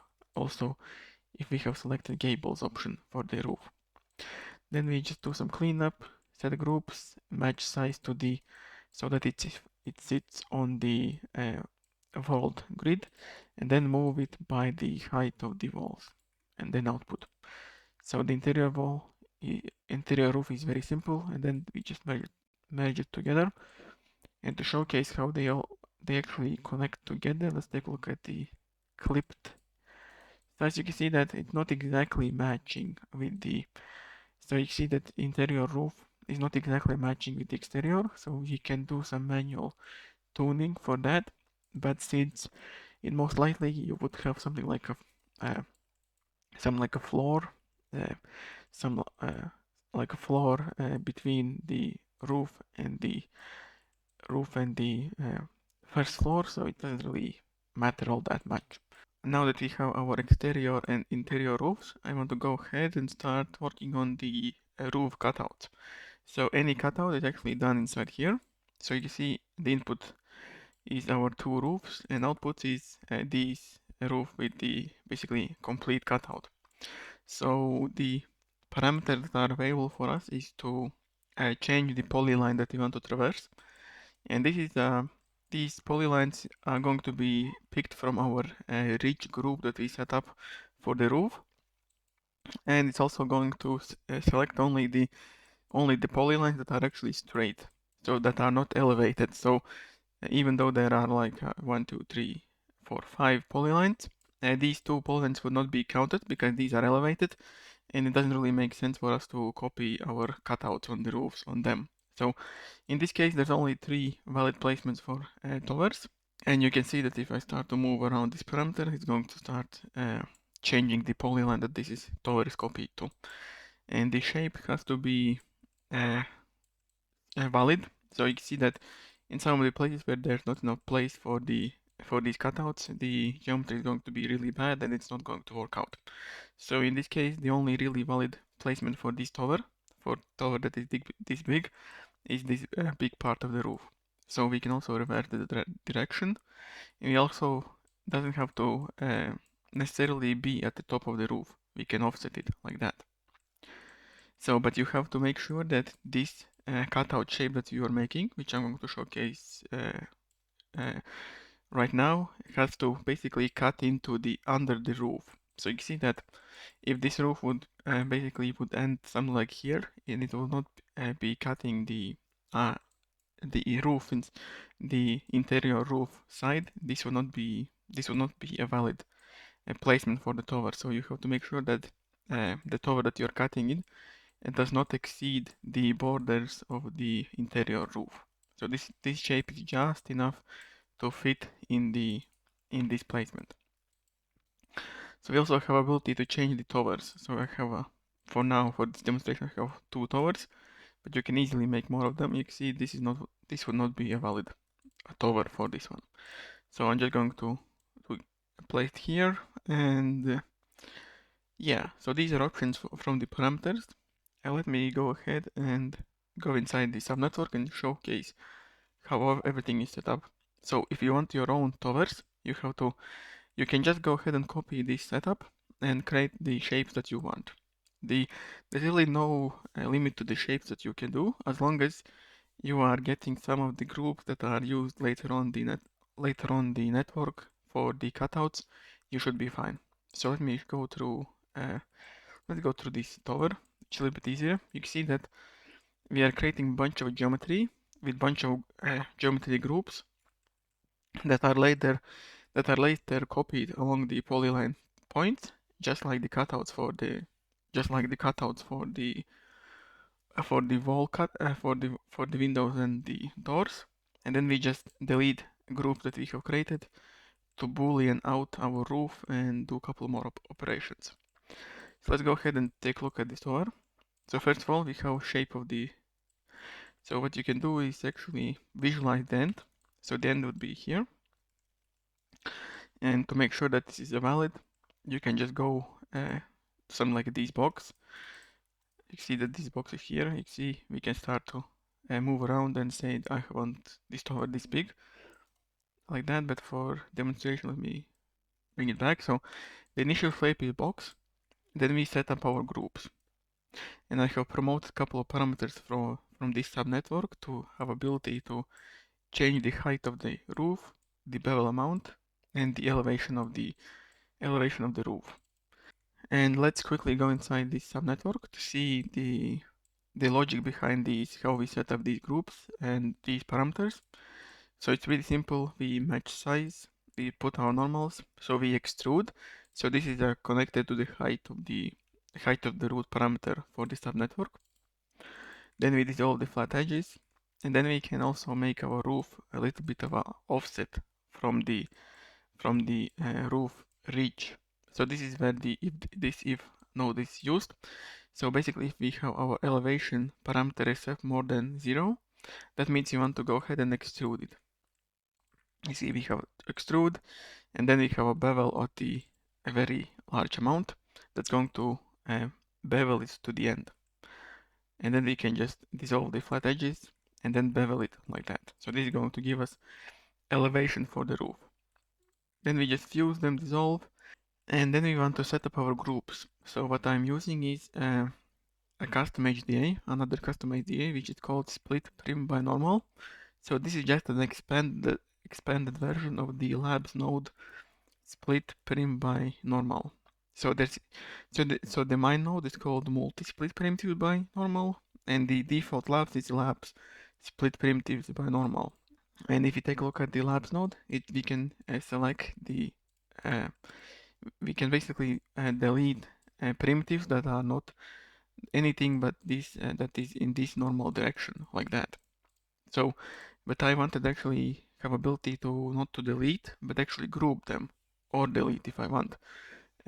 selected gables option for the roof, then we just do some cleanup, set groups, match size to the so that it sits on the walled grid, and then move it by the height of the walls, and then output. So the interior roof is very simple, and then we just merge it together. And to showcase how they actually connect together, let's take a look at the clipped. So as you can see that it's not exactly matching with the. So you see that interior roof is not exactly matching with the exterior, so you can do some manual tuning for that. But since it most likely you would have something like a floor, some like a floor between the roof and the first floor, so it doesn't really matter all that much. Now that we have our exterior and interior roofs, I want to go ahead and start working on the roof cutout. So any cutout is actually done inside here. So you can see the input is our 2 roofs and output is this roof with the basically complete cutout. So the parameters that are available for us is to change the polyline that we want to traverse. And this is these polylines are going to be picked from our ridge group that we set up for the roof. And it's also going to select only the polylines that are actually straight, so that are not elevated. So even though there are like 1, 2, 3, 4, 5 polylines, these 2 polylines would not be counted because these are elevated, and it doesn't really make sense for us to copy our cutouts on the roofs on them. So in this case, there's only 3 valid placements for towers, and you can see that if I start to move around this parameter, it's going to start changing the polyline that this is tower is copied to, and the shape has to be valid. So you can see that in some of the places where there's not enough place for these cutouts, the geometry is going to be really bad and it's not going to work out. So in this case, the only really valid placement for this tower, that is this big, is this big part of the roof. So we can also reverse the direction, and we also doesn't have to necessarily be at the top of the roof. We can offset it like that. So, but you have to make sure that this cutout shape that you are making, which I'm going to showcase right now, has to basically cut into the under the roof. So you see that if this roof would end something like here, and it will not be cutting the roof in the interior roof side, this will not be a valid placement for the tower. So you have to make sure that the tower that you're cutting in, it does not exceed the borders of the interior roof. So this shape is just enough to fit in this placement. So we also have ability to change the towers. So I have for now, for this demonstration, I have 2 towers, but you can easily make more of them. You can see this would not be a valid tower for this one. So I'm just going to place it here, and yeah, so these are options from the parameters. Let me go ahead and go inside the subnetwork and showcase how everything is set up. So if you want your own towers, you can just go ahead and copy this setup and create the shapes that you want. There's really no limit to the shapes that you can do, as long as you are getting some of the groups that are used later on the network for the cutouts. You should be fine. So let me go through. Let's go through this tower. It's a little bit easier. You can see that we are creating a bunch of geometry with bunch of geometry groups that are later copied along the polyline points, just like the cutouts for the wall cut for the windows and the doors. And then we just delete groups that we have created to boolean out our roof and do a couple more operations. So let's go ahead and take a look at this tower. So first of all, we have shape of the. So what you can do is actually visualize the end. So the end would be here. And to make sure that this is valid, you can just go something like this box. You see that this box is here. You see we can start to move around and say I want this tower this big, like that. But for demonstration, let me bring it back. So the initial shape is box. Then we set up our groups. And I have promoted a couple of parameters from this subnetwork to have ability to change the height of the roof, the bevel amount, and the elevation of the roof. And let's quickly go inside this subnetwork to see the logic behind these, how we set up these groups and these parameters. So it's really simple. We match size, we put our normals, so we extrude. So this is connected to the height of the root parameter for the subnetwork. Then we dissolve the flat edges, and then we can also make our roof a little bit of a offset from the roof ridge. So this is where the if node is used. So basically, if we have our elevation parameter is set more than 0, that means you want to go ahead and extrude it. You see, we have extrude, and then we have a bevel of a very large amount that's going to bevel it to the end. And then we can just dissolve the flat edges and then bevel it like that. So this is going to give us elevation for the roof. Then we just fuse them, dissolve, and then we want to set up our groups. So what I'm using is a custom HDA, another custom HDA, which is called split prim by normal. So this is just an expanded version of the labs node split prim by normal. So the main node is called multi-split primitives by normal, and the default labs is labs split primitives by normal. And if you take a look at the labs node, we can select we can basically delete primitives that are not anything but this that is in this normal direction, like that. So, but I wanted actually have ability to not to delete, but actually group them or delete if I want.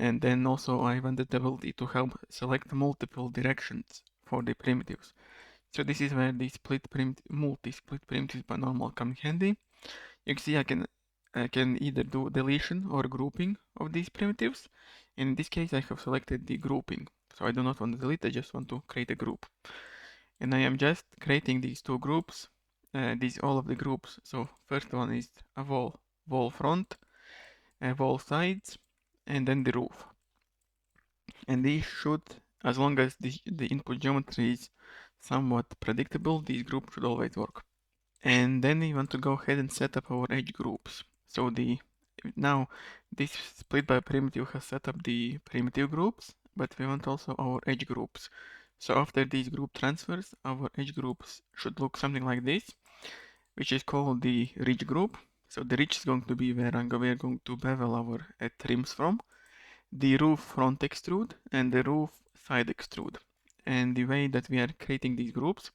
And then also I wanted the ability to help select multiple directions for the primitives. So this is where the multi-split primitives by normal come handy. You can see I can either do deletion or grouping of these primitives. In this case, I have selected the grouping. So I do not want to delete, I just want to create a group. And I am just creating these two groups, all of the groups. So first one is a wall front, wall sides, and then the roof. And these should, as long as the input geometry is somewhat predictable, these groups should always work. And then we want to go ahead and set up our edge groups. So now this split by primitive has set up the primitive groups, but we want also our edge groups. So after these group transfers, our edge groups should look something like this, which is called the ridge group. So the ridge is going to be where we are going to bevel our trims from, the roof front extrude, and the roof side extrude. And the way that we are creating these groups,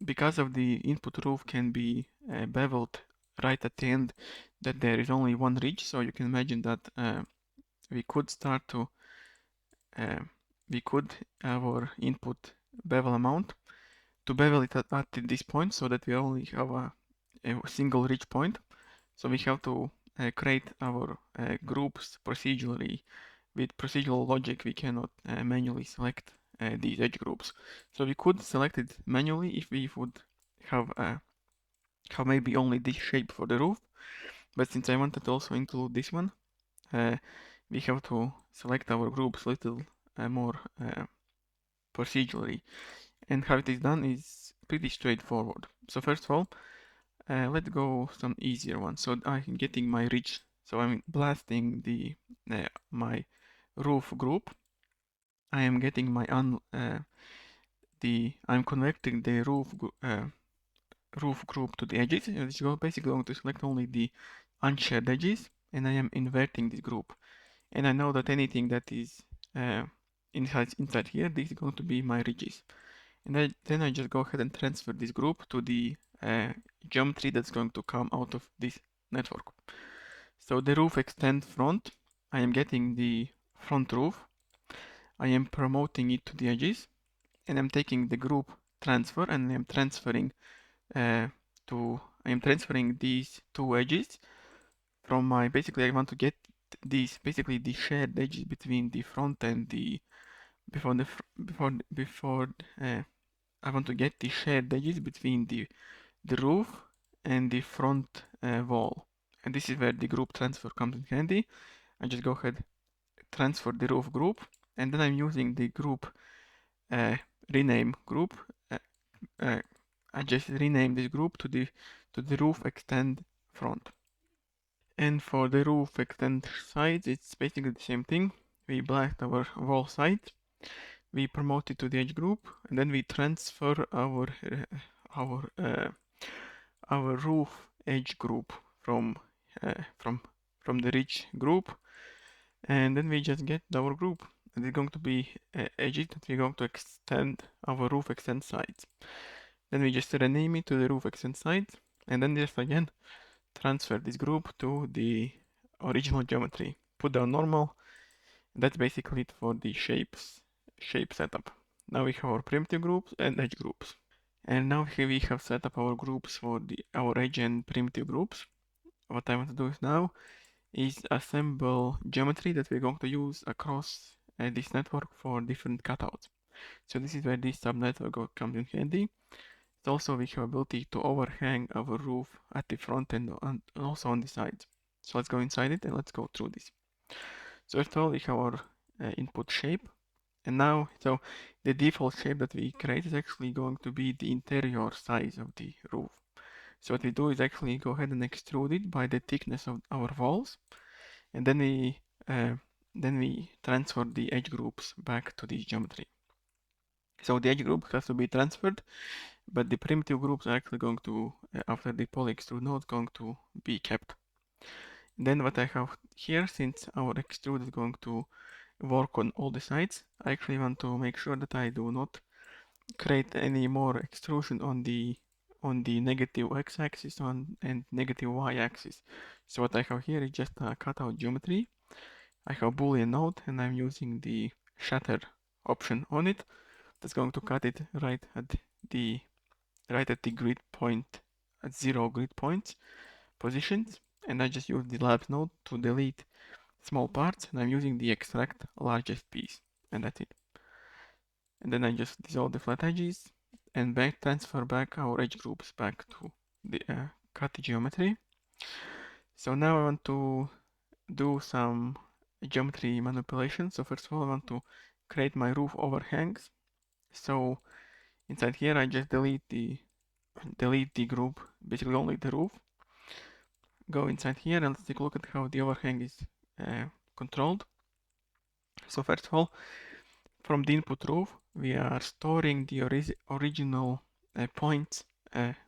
because of the input roof can be beveled right at the end, that there is only one ridge. So you can imagine that we could start to our input bevel amount to bevel it at this point, so that we only have a single ridge point. So we have to create our groups procedurally. With procedural logic, we cannot manually select these edge groups. So we could select it manually if we would have maybe only this shape for the roof. But since I wanted to also include this one, we have to select our groups a little more procedurally. And how it is done is pretty straightforward. So first of all, let's go some easier ones. So I'm getting my ridge. So I'm blasting the my roof group. I am getting my I'm connecting the roof group to the edges. It's basically going to select only the unshared edges, and I am inverting this group. And I know that anything that is inside here, this is going to be my ridges. And then I just go ahead and transfer this group to the geometry that's going to come out of this network. So the roof extend front, I am getting the front roof. I am promoting it to the edges, and I'm taking the group transfer, and I'm transferring these two edges from my, basically I want to get these, basically the shared edges between the front and the, before I want to get the shared edges between the roof and the front wall. And this is where the group transfer comes in handy. I just go ahead, transfer the roof group, and then I'm using the group rename group. I just rename this group to the roof extend front. And for the roof extend sides, it's basically the same thing. We blast our wall side, we promote it to the edge group, and then we transfer our roof edge group from the ridge group, and then we just get our group. And it's going to be edges that we're going to extend our roof extend sides. Then we just rename it to the roof extend sides, and then just again transfer this group to the original geometry. Put down normal. That's basically it for the shape setup. Now we have our primitive groups and edge groups. And now here we have set up our groups for our edge and primitive groups. What I want to do now is assemble geometry that we're going to use across this network for different cutouts. So this is where this subnetwork comes in handy. So also we have ability to overhang our roof at the front end and also on the sides. So let's go inside it and let's go through this. So first of all, we have our input shape. And now, so the default shape that we create is actually going to be the interior size of the roof. So what we do is actually go ahead and extrude it by the thickness of our walls, and then we transfer the edge groups back to this geometry. So the edge group has to be transferred, but the primitive groups are actually going to, after the poly extrude node, going to be kept. Then what I have here, since our extrude is going to work on all the sides, I actually want to make sure that I do not create any more extrusion on the negative x-axis and negative y-axis. So what I have here is just a cutout geometry. I have boolean node and I'm using the shatter option on it. That's going to cut it right at the grid point, at 0 grid points positions, and I just use the labs node to delete small parts, and I'm using the extract largest piece, and that's it. And then I just dissolve the flat edges and transfer back our edge groups back to the cut geometry. So now I want to do some geometry manipulation. So first of all, I want to create my roof overhangs. So inside here, I just delete the group, basically only the roof. Go inside here and let's take a look at how the overhang is controlled. So first of all, from the input roof, we are storing the original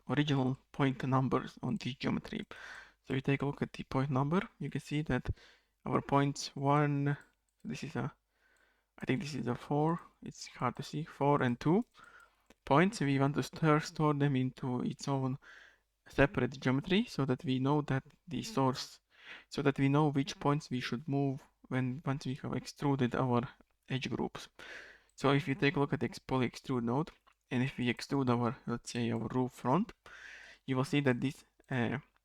original point numbers on this geometry. So you take a look at the point number, you can see that our points 1, I think this is a 4, it's hard to see, 4 and 2 points. We want to store them into its own separate geometry so that we know that so that we know which points we should move once we have extruded our edge groups. So if you take a look at the poly extrude node, and if we extrude our, let's say, our roof front, you will see that this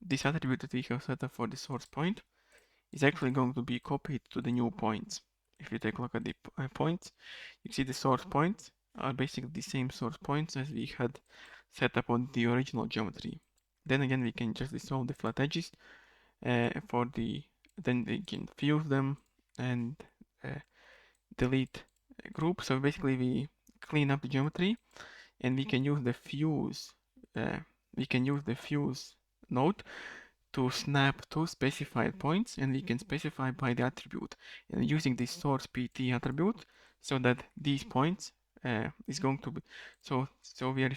this attribute that we have set up for the source point is actually going to be copied to the new points. If you take a look at the points, you see the source points are basically the same source points as we had set up on the original geometry. Then again, we can just dissolve the flat edges then we can fuse them and delete group. So basically we clean up the geometry and we can use the fuse node to snap two specified points, and we can specify by the attribute and using this source pt attribute so that these points is going to be so we are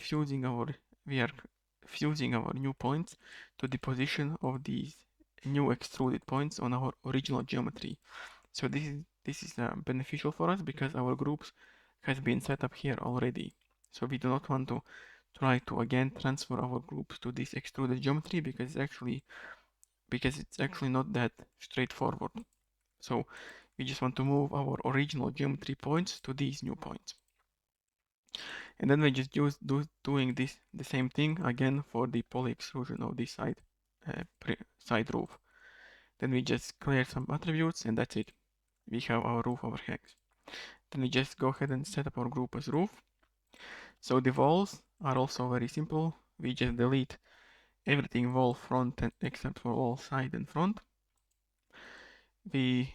fusing our new points to the position of these new extruded points on our original geometry. So this is beneficial for us because our groups has been set up here already. So we do not want to try to again transfer our groups to this extruded geometry because it's actually not that straightforward. So we just want to move our original geometry points to these new points. And then we just doing the same thing again for the poly extrusion of this side roof. Then we just clear some attributes and that's it. We have our roof overhangs. Then we just go ahead and set up our group as roof. So the walls are also very simple. We just delete everything wall front except for wall side and front. We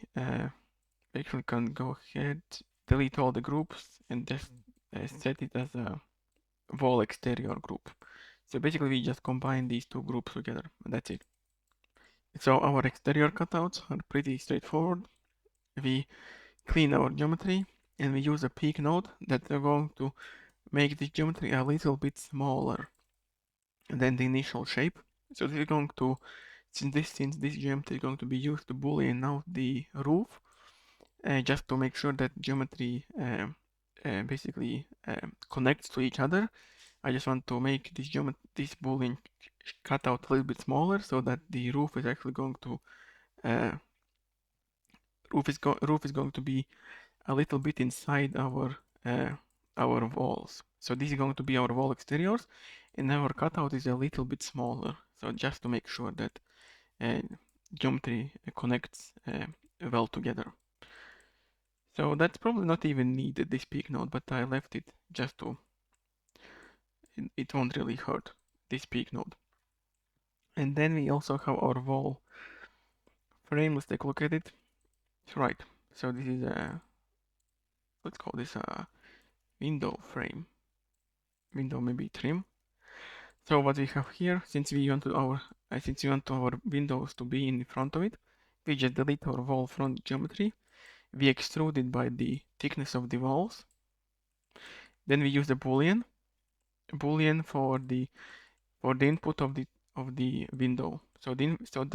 actually can go ahead, delete all the groups and just set it as a wall exterior group. So basically we just combine these two groups together and that's it. So our exterior cutouts are pretty straightforward. We clean our geometry and we use a peak node that are going to make the geometry a little bit smaller than the initial shape. So this is going to, since this geometry is going to be used to boolean out the roof, just to make sure that geometry basically connects to each other. I just want to make this boolean cutout a little bit smaller so that the roof is actually going to roof is going to be a little bit inside our walls. So this is going to be our wall exteriors, and our cutout is a little bit smaller. So just to make sure that geometry connects well together. So that's probably not even needed, this peak node, but I left it just to, it won't really hurt, this peak node. And then we also have our wall frame. Let's take a look at it. Right, so this is a, let's call this a window frame. Window maybe trim. So what we have here, since we want our windows to be in front of it, we just delete our wall front geometry. We extrude it by the thickness of the walls. Then we use the boolean for the input of the window. So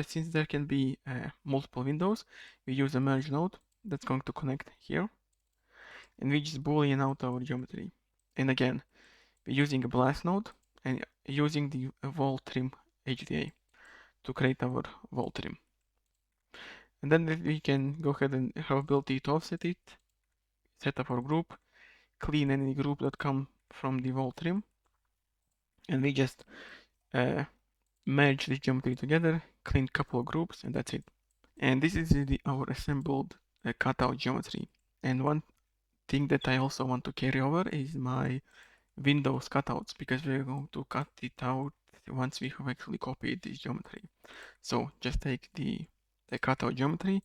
since there can be multiple windows, we use a merge node that's going to connect here, and we just boolean out our geometry. And again, we're using a blast node and using the wall trim HDA to create our wall trim. And then we can go ahead and have ability to offset it, set up our group, clean any group that come from the wall trim, and we just merge this geometry together, clean couple of groups, and that's it. And this is our assembled cutout geometry. And one thing that I also want to carry over is my Windows cutouts, because we're going to cut it out once we have actually copied this geometry. So just take the cutout geometry,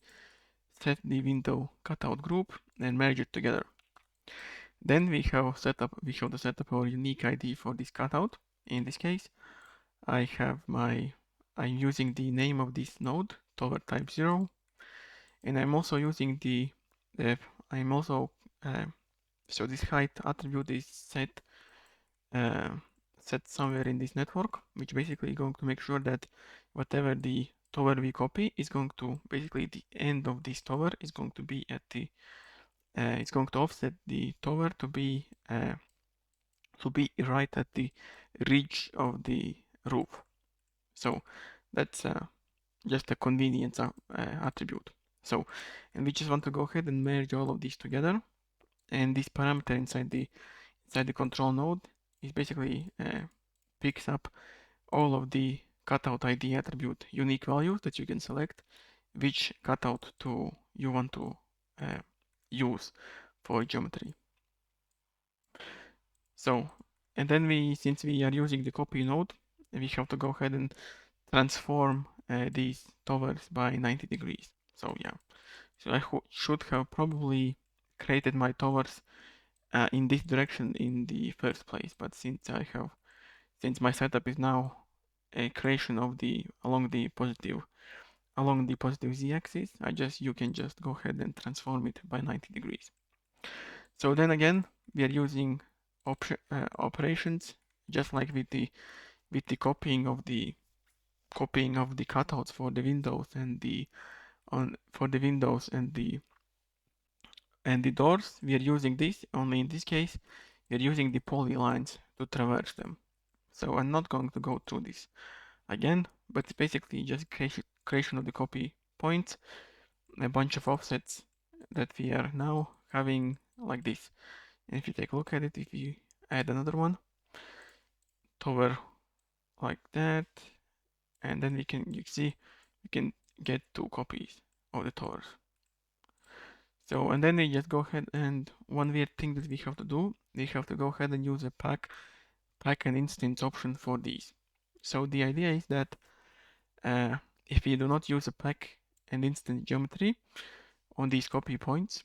set the window cutout group, and merge it together. Then we have to set up our unique ID for this cutout. In this case, I'm using the name of this node, tower type 0, and I'm also using so this height attribute is set somewhere in this network, which basically going to make sure that whatever the tower we copy is going to, basically the end of this tower is going to be at the, it's going to offset the tower to be right at the ridge of the roof. So that's just a convenience attribute. So, and we just want to go ahead and merge all of these together, and this parameter inside the control node is basically picks up all of the cutout ID attribute unique values that you can select which cutout you want to use for geometry. So, and then since we are using the copy node, we have to go ahead and transform these towers by 90 degrees. So yeah, so I should have probably created my towers in this direction in the first place, but since my setup is now a creation of along the positive z-axis, you can just go ahead and transform it by 90 degrees. So then again, we are using operations just like with the copying of the cutouts for the windows and the doors. We are using this only in this case. We are using the polylines to traverse them. So I'm not going to go through this again, but it's basically just creation of the copy points, a bunch of offsets that we are now having like this. And if you take a look at it, if you add another one, tower like that, and then you see we can get 2 copies of the towers. So, and then we just go ahead and one weird thing that we have to do, we have to go ahead and use a pack and instance option for these. So the idea is that if we do not use a pack and instance geometry on these copy points,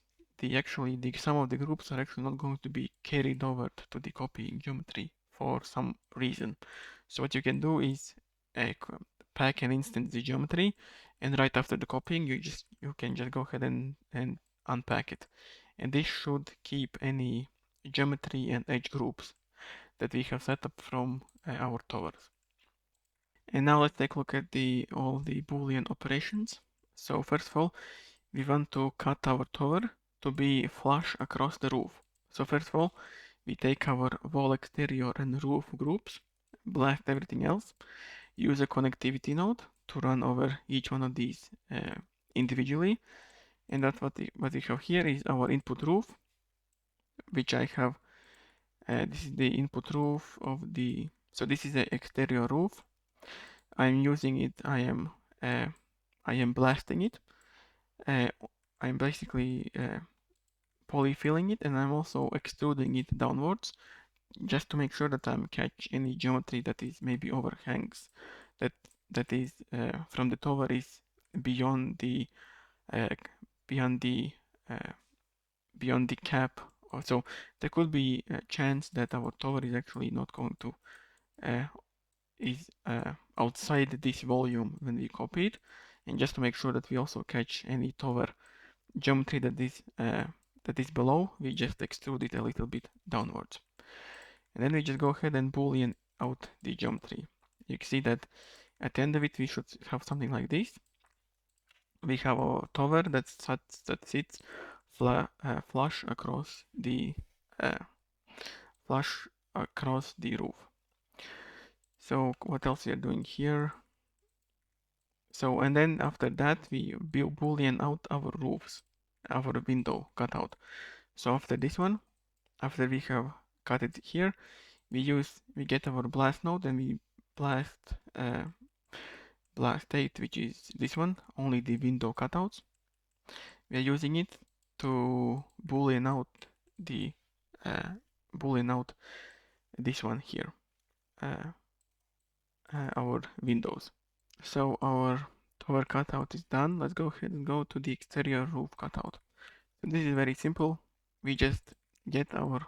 some of the groups are actually not going to be carried over to the copying geometry for some reason. So what you can do is pack and instance the geometry, and right after the copying, you can just go ahead and unpack it. And this should keep any geometry and edge groups that we have set up from our towers. And now let's take a look at all the Boolean operations. So first of all, we want to cut our tower to be flush across the roof. So first of all, we take our wall exterior and roof groups, blast everything else, use a connectivity node to run over each one of these individually. And that's what we have here is our input roof, which I have. This is the input roof of so this is the exterior roof. I'm using it. I am blasting it. I'm basically polyfilling it, and I'm also extruding it downwards, just to make sure that I'm catch any geometry that is maybe overhangs, that is from the tower is beyond the uh, beyond the beyond the cap. So there could be a chance that our tower is actually not going to is outside this volume when we copy it, and just to make sure that we also catch any tower geometry that is below, we just extrude it a little bit downwards, and then we just go ahead and boolean out the geometry. You can see that at the end of it we should have something like this. We have a tower that sits flush across the roof. So what else we are doing here? So, and then after that we boolean out our roofs, our window cutout. So after this one, after we have cut it here, we get our blast node and we blast 8, which is this one, only the window cutouts. We are using it to boolean out this one here, our windows. So our tower cutout is done. Let's go ahead and go to the exterior roof cutout. So this is very simple. We just get our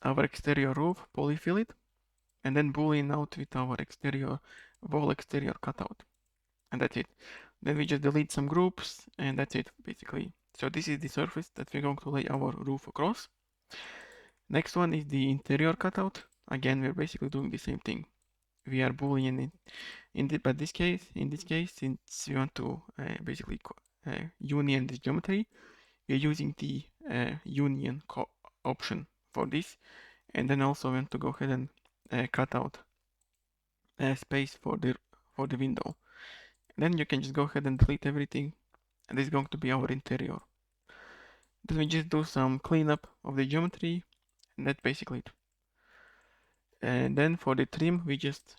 exterior roof, polyfill it, and then boolean out with our wall exterior cutout, and that's it. Then we just delete some groups, and that's it basically. So this is the surface that we're going to lay our roof across. Next one is the interior cutout. Again, we're basically doing the same thing. We are boolean it. In this case, since we want to basically union this geometry, we are using the union option for this, and then also want to go ahead and cut out space for the window. And then you can just go ahead and delete everything, and this is going to be our interior. Then we just do some cleanup of the geometry, and that's basically it. And then for the trim, we just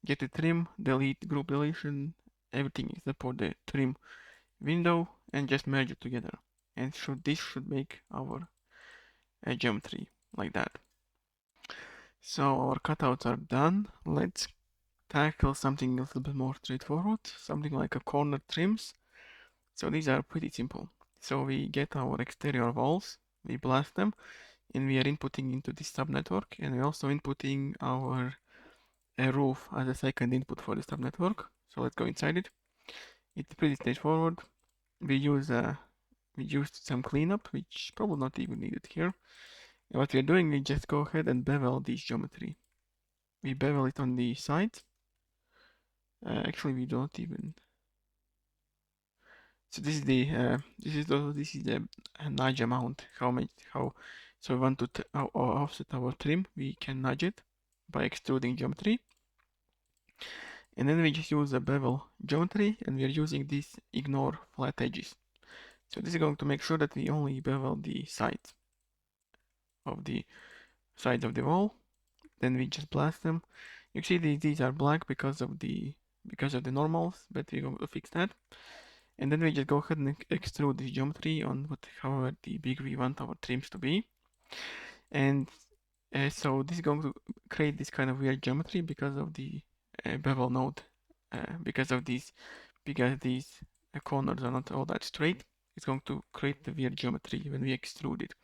get the trim, delete group deletion, everything except for the trim window, and just merge it together. And this should make our geometry like that. So our cutouts are done. Let's tackle something a little bit more straightforward, something like a corner trims. So these are pretty simple. So we get our exterior walls, we blast them, and we are inputting into this subnetwork, and we're also inputting our roof as a second input for the subnetwork. So let's go inside it. It's pretty straightforward. We used some cleanup, which probably not even needed here. And what we're doing, we just go ahead and bevel this geometry. We bevel it on the sides. Actually, we don't even. So this is the nudge amount. How. So we want to offset our trim. We can nudge it by extruding geometry. And then we just use a bevel geometry, and we are using this ignore flat edges. So this is going to make sure that we only bevel the sides of the wall. Then we just blast them. You see these are black because of the normals, but we're going to fix that. And then we just go ahead and extrude this geometry on however big we want our trims to be. And so this is going to create this kind of weird geometry because of the bevel node, because these corners are not all that straight. It's going to create the weird geometry when we extrude it.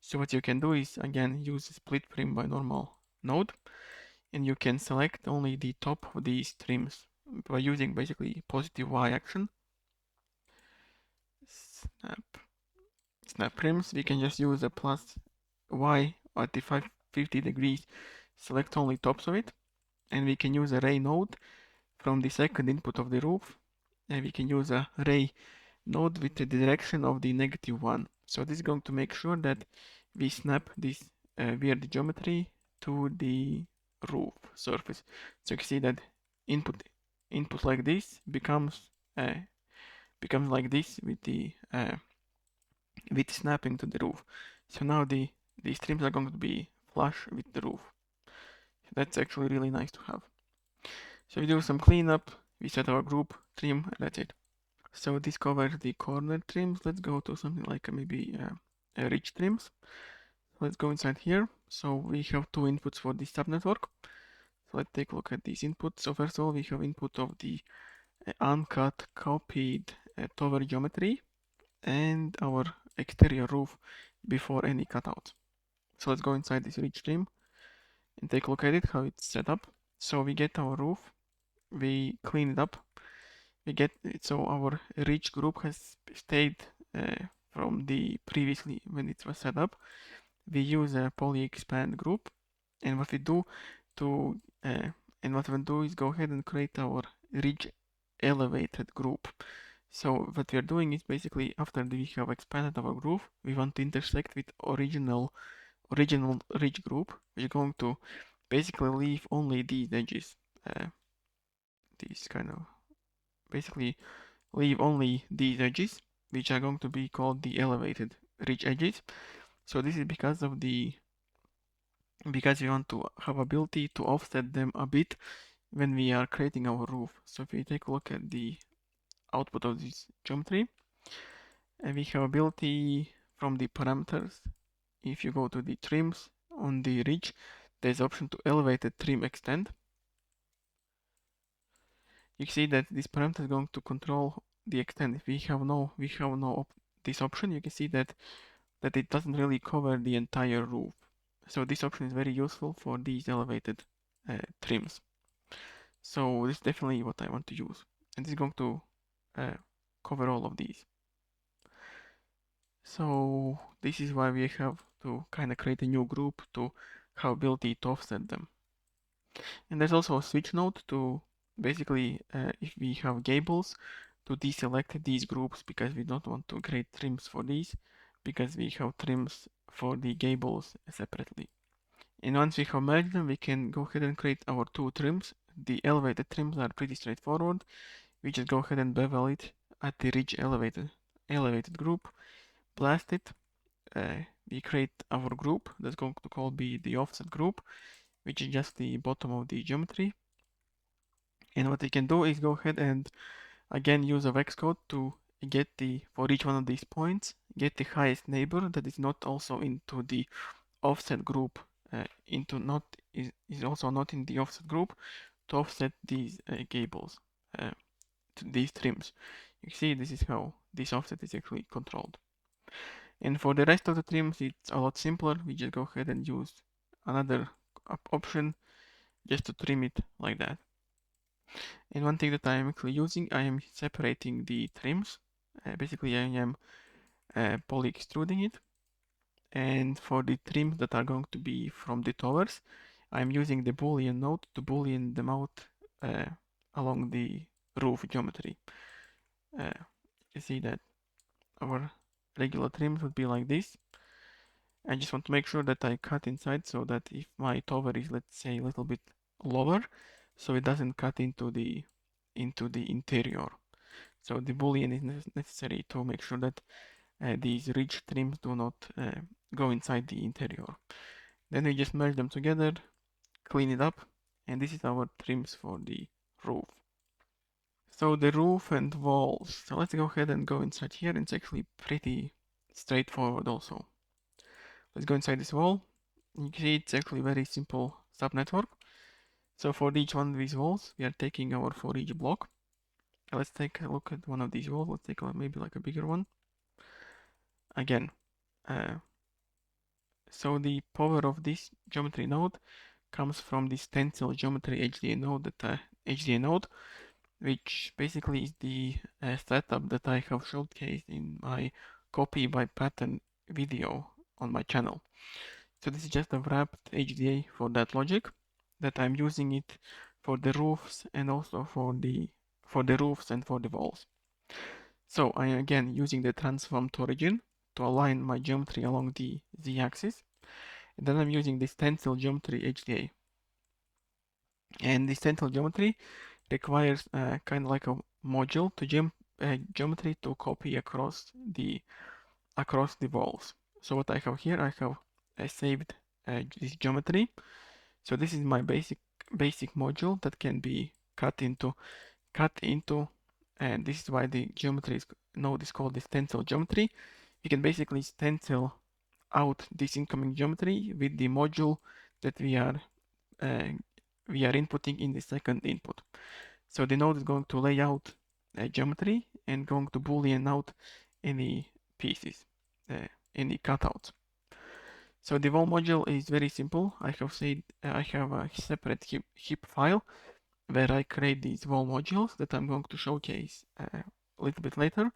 So what you can do is again use split prim by normal node, and you can select only the top of these trims by using basically positive Y action. Snap prims, we can just use a plus Y at the 550 degrees, select only tops of it, and we can use a ray node from the second input of the roof, and we can use a ray node with the direction of the -1. So this is going to make sure that we snap this weird geometry to the roof surface. So you can see that input like this becomes like this with the snapping to the roof. So now these trims are going to be flush with the roof. So that's actually really nice to have. So we do some cleanup, we set our group, trim, and that's it. So this covers the corner trims. Let's go to something like maybe ridge trims. Let's go inside here. So we have two inputs for this subnetwork. So let's take a look at these inputs. So first of all, we have input of the uncut, copied tower geometry and our exterior roof before any cutout. So let's go inside this ridge trim and take a look at it, how it's set up. So we get our roof, we clean it up, we get it, so our ridge group has stayed from the previously when it was set up. We use a poly expand group, and what we do is go ahead and create our ridge elevated group. So what we are doing is basically after we have expanded our group, we want to intersect with original ridge group. We're going to basically leave only these edges. These kind of basically leave only these edges, which are going to be called the elevated ridge edges. So this is because we want to have ability to offset them a bit when we are creating our roof. So if we take a look at the output of this geometry, and we have ability from the parameters. If you go to the trims on the ridge, there's option to elevated trim extend. You see that this parameter is going to control the extent. If we have no this option, you can see that it doesn't really cover the entire roof. So this option is very useful for these elevated trims. So this is definitely what I want to use, and this is going to cover all of these. So this is why we have to kind of create a new group to have ability to offset them. And there's also a switch node to basically, if we have gables, to deselect these groups because we don't want to create trims for these, because we have trims for the gables separately. And once we have merged them, we can go ahead and create our two trims. The elevated trims are pretty straightforward. We just go ahead and bevel it at the ridge elevated group, blast it. We create our group that's going to be the offset group, which is just the bottom of the geometry. And what we can do is go ahead and again use a vex code to get for each one of these points, get the highest neighbor that is not also into the offset group, is also not in the offset group, to offset these gables, to these trims. You see, this is how this offset is actually controlled. And for the rest of the trims, it's a lot simpler. We just go ahead and use another option just to trim it like that. And one thing that I am actually using, I am separating the trims. Basically, I am poly extruding it. And for the trims that are going to be from the towers, I'm using the Boolean node to Boolean them out along the roof geometry. You see that our regular trims would be like this. I just want to make sure that I cut inside so that if my tower is, let's say, a little bit lower, so it doesn't cut into the interior. So the boolean is necessary to make sure that these ridge trims do not go inside the interior. Then we just merge them together, clean it up, and this is our trims for the roof. So the roof and walls. So let's go ahead and go inside here. It's actually pretty straightforward also. Let's go inside this wall. You can see it's actually very simple subnetwork. So for each one of these walls, we are taking our for each block. Let's take a look at one of these walls. Let's take maybe like a bigger one. Again, so the power of this geometry node comes from this stencil geometry HDA node, which basically is the setup that I have showcased in my copy by pattern video on my channel. So this is just a wrapped HDA for that logic that I'm using it for the roofs and also for the roofs and for the walls. So I am again using the transform to origin to align my geometry along the z-axis. And then I'm using the stencil geometry HDA. And the stencil geometry requires kind of like a module to geometry to copy across the walls. So what I have here, I have saved this geometry. So this is my basic module that can be cut into, and this is why the geometry node is called the stencil geometry. You can basically stencil out this incoming geometry with the module that we are inputting in the second input. So the node is going to lay out geometry and going to boolean out any pieces, any cutouts. So the wall module is very simple. I have said I have a separate heap file where I create these wall modules that I'm going to showcase a little bit later.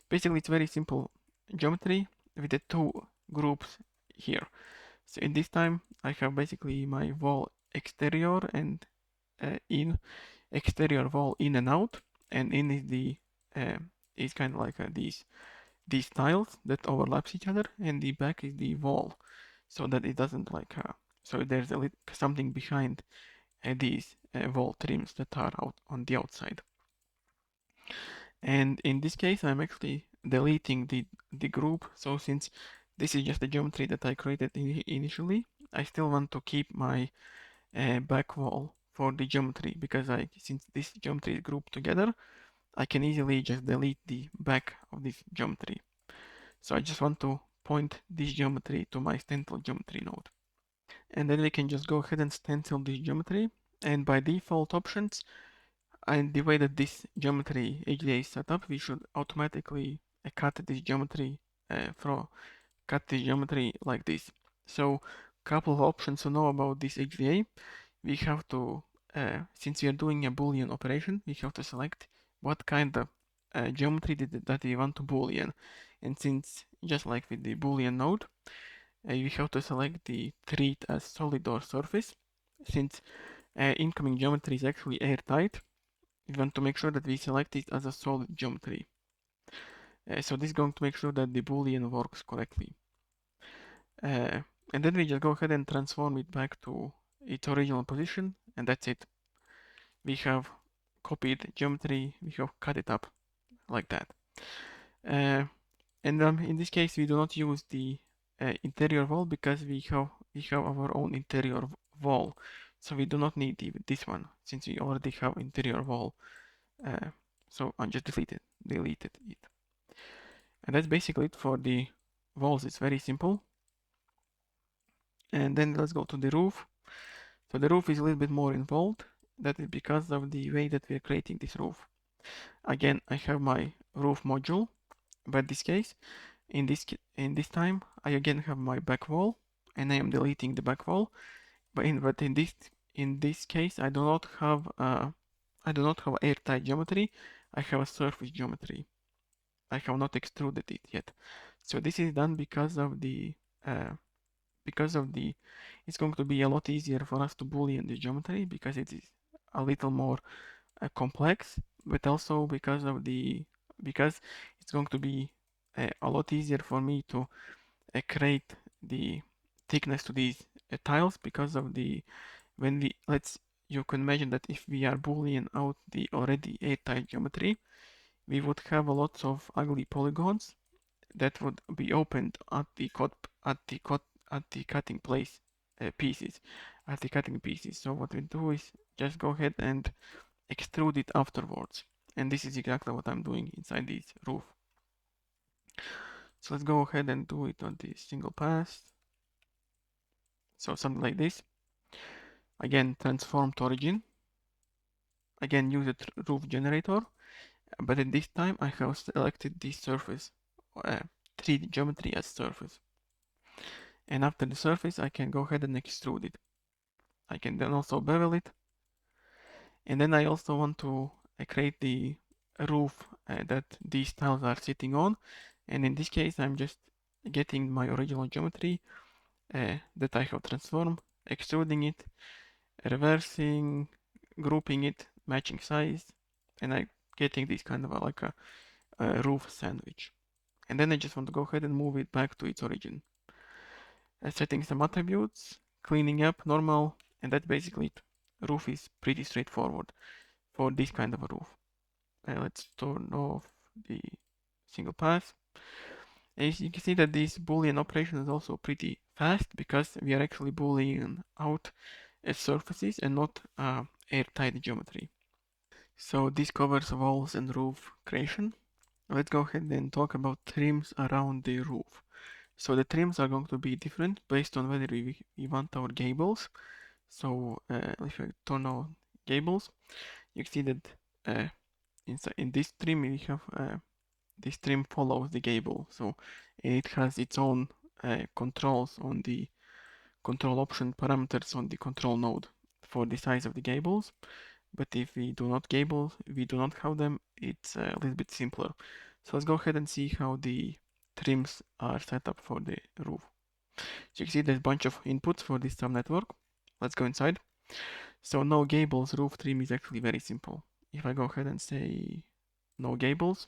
Basically, it's very simple geometry with the two groups here. So in this time, I have basically my wall exterior and in exterior wall in and out, and in is the is kind of like these tiles that overlaps each other, and the back is the wall, so that it doesn't like so there's something behind these wall trims that are out on the outside. And in this case, I'm actually deleting the group. So since this is just a geometry that I created initially, I still want to keep my back wall for the geometry, because since this geometry is grouped together, I can easily just delete the back of this geometry. So I just want to point this geometry to my stencil geometry node. And then we can just go ahead and stencil this geometry. And by default options, and the way that this geometry HDA is set up, we should automatically cut this geometry like this. So couple of options to know about this HDA. We have to, since we are doing a Boolean operation, we have to select what kind of geometry that we want to Boolean. And since, just like with the Boolean node, we have to select the treat as solid or surface. Since incoming geometry is actually airtight, we want to make sure that we select it as a solid geometry. So this is going to make sure that the Boolean works correctly. And then we just go ahead and transform it back to its original position, and that's it. We have copied geometry, we have cut it up like that. And in this case, we do not use the interior wall because we have our own interior wall. So we do not need this one since we already have interior wall. So I just deleted it. And that's basically it for the walls. It's very simple. And then let's go to the roof. So the roof is a little bit more involved. That is because of the way that we're creating this roof. Again, I have my roof module, but in this case, in this time, I again have my back wall, and I am deleting the back wall. But in this case, I do not have airtight geometry. I have a surface geometry. I have not extruded it yet. So this is done because of the it's going to be a lot easier for us to boolean the geometry because it is a little more complex, but also because it's going to be a lot easier for me to create the thickness to these tiles because of the when we let's you can imagine that if we are boolean out the already airtight geometry, we would have a lot of ugly polygons that would be opened at the cutting place pieces, at the cutting pieces. So what we do is just go ahead and extrude it afterwards. And this is exactly what I'm doing inside this roof. So let's go ahead and do it on the single pass. So something like this. Again, transform to origin. Again, use the roof generator. But at this time, I have selected the surface, 3D geometry as surface. And after the surface, I can go ahead and extrude it. I can then also bevel it. And then I also want to create the roof that these tiles are sitting on. And in this case, I'm just getting my original geometry that I have transformed, extruding it, reversing, grouping it, matching size, and I'm getting this kind of like a roof sandwich. And then I just want to go ahead and move it back to its origin. Setting some attributes, cleaning up, normal, and that's basically it. Roof is pretty straightforward for this kind of a roof. Let's turn off the single pass. And you can see that this boolean operation is also pretty fast because we are actually boolean out surfaces and not airtight geometry. So this covers walls and roof creation. Let's go ahead and talk about trims around the roof. So the trims are going to be different based on whether we want our gables. So if I turn on gables, you can see that in this trim we have this trim follows the gable. So it has its own controls on the control option parameters on the control node for the size of the gables. But if we do not have them, it's a little bit simpler. So let's go ahead and see how the trims are set up for the roof. So you can see there's a bunch of inputs for this subnetwork. Let's go inside. So no gables roof trim is actually very simple. If I go ahead and say no gables,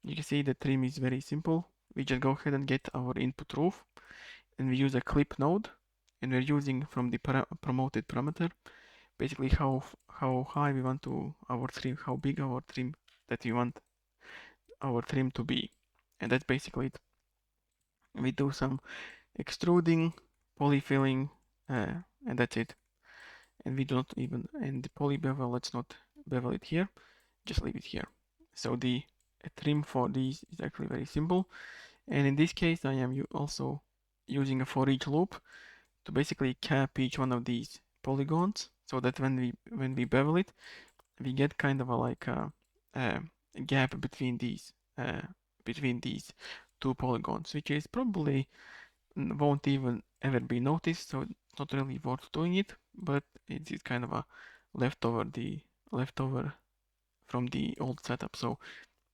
you can see the trim is very simple. We just go ahead and get our input roof and we use a clip node and we're using from the promoted parameter basically how high we want our trim, how big our trim that we want our trim to be. And that's basically it. We do some extruding, polyfilling, and that's it. And we do not even, and the poly bevel, let's not bevel it here, just leave it here. So the trim for these is actually very simple. And in this case, I am also using a for each loop to basically cap each one of these polygons so that when we bevel it, we get kind of a gap between these two polygons, which is probably won't even ever be noticed, so it's not really worth doing it, but it is kind of a leftover from the old setup. So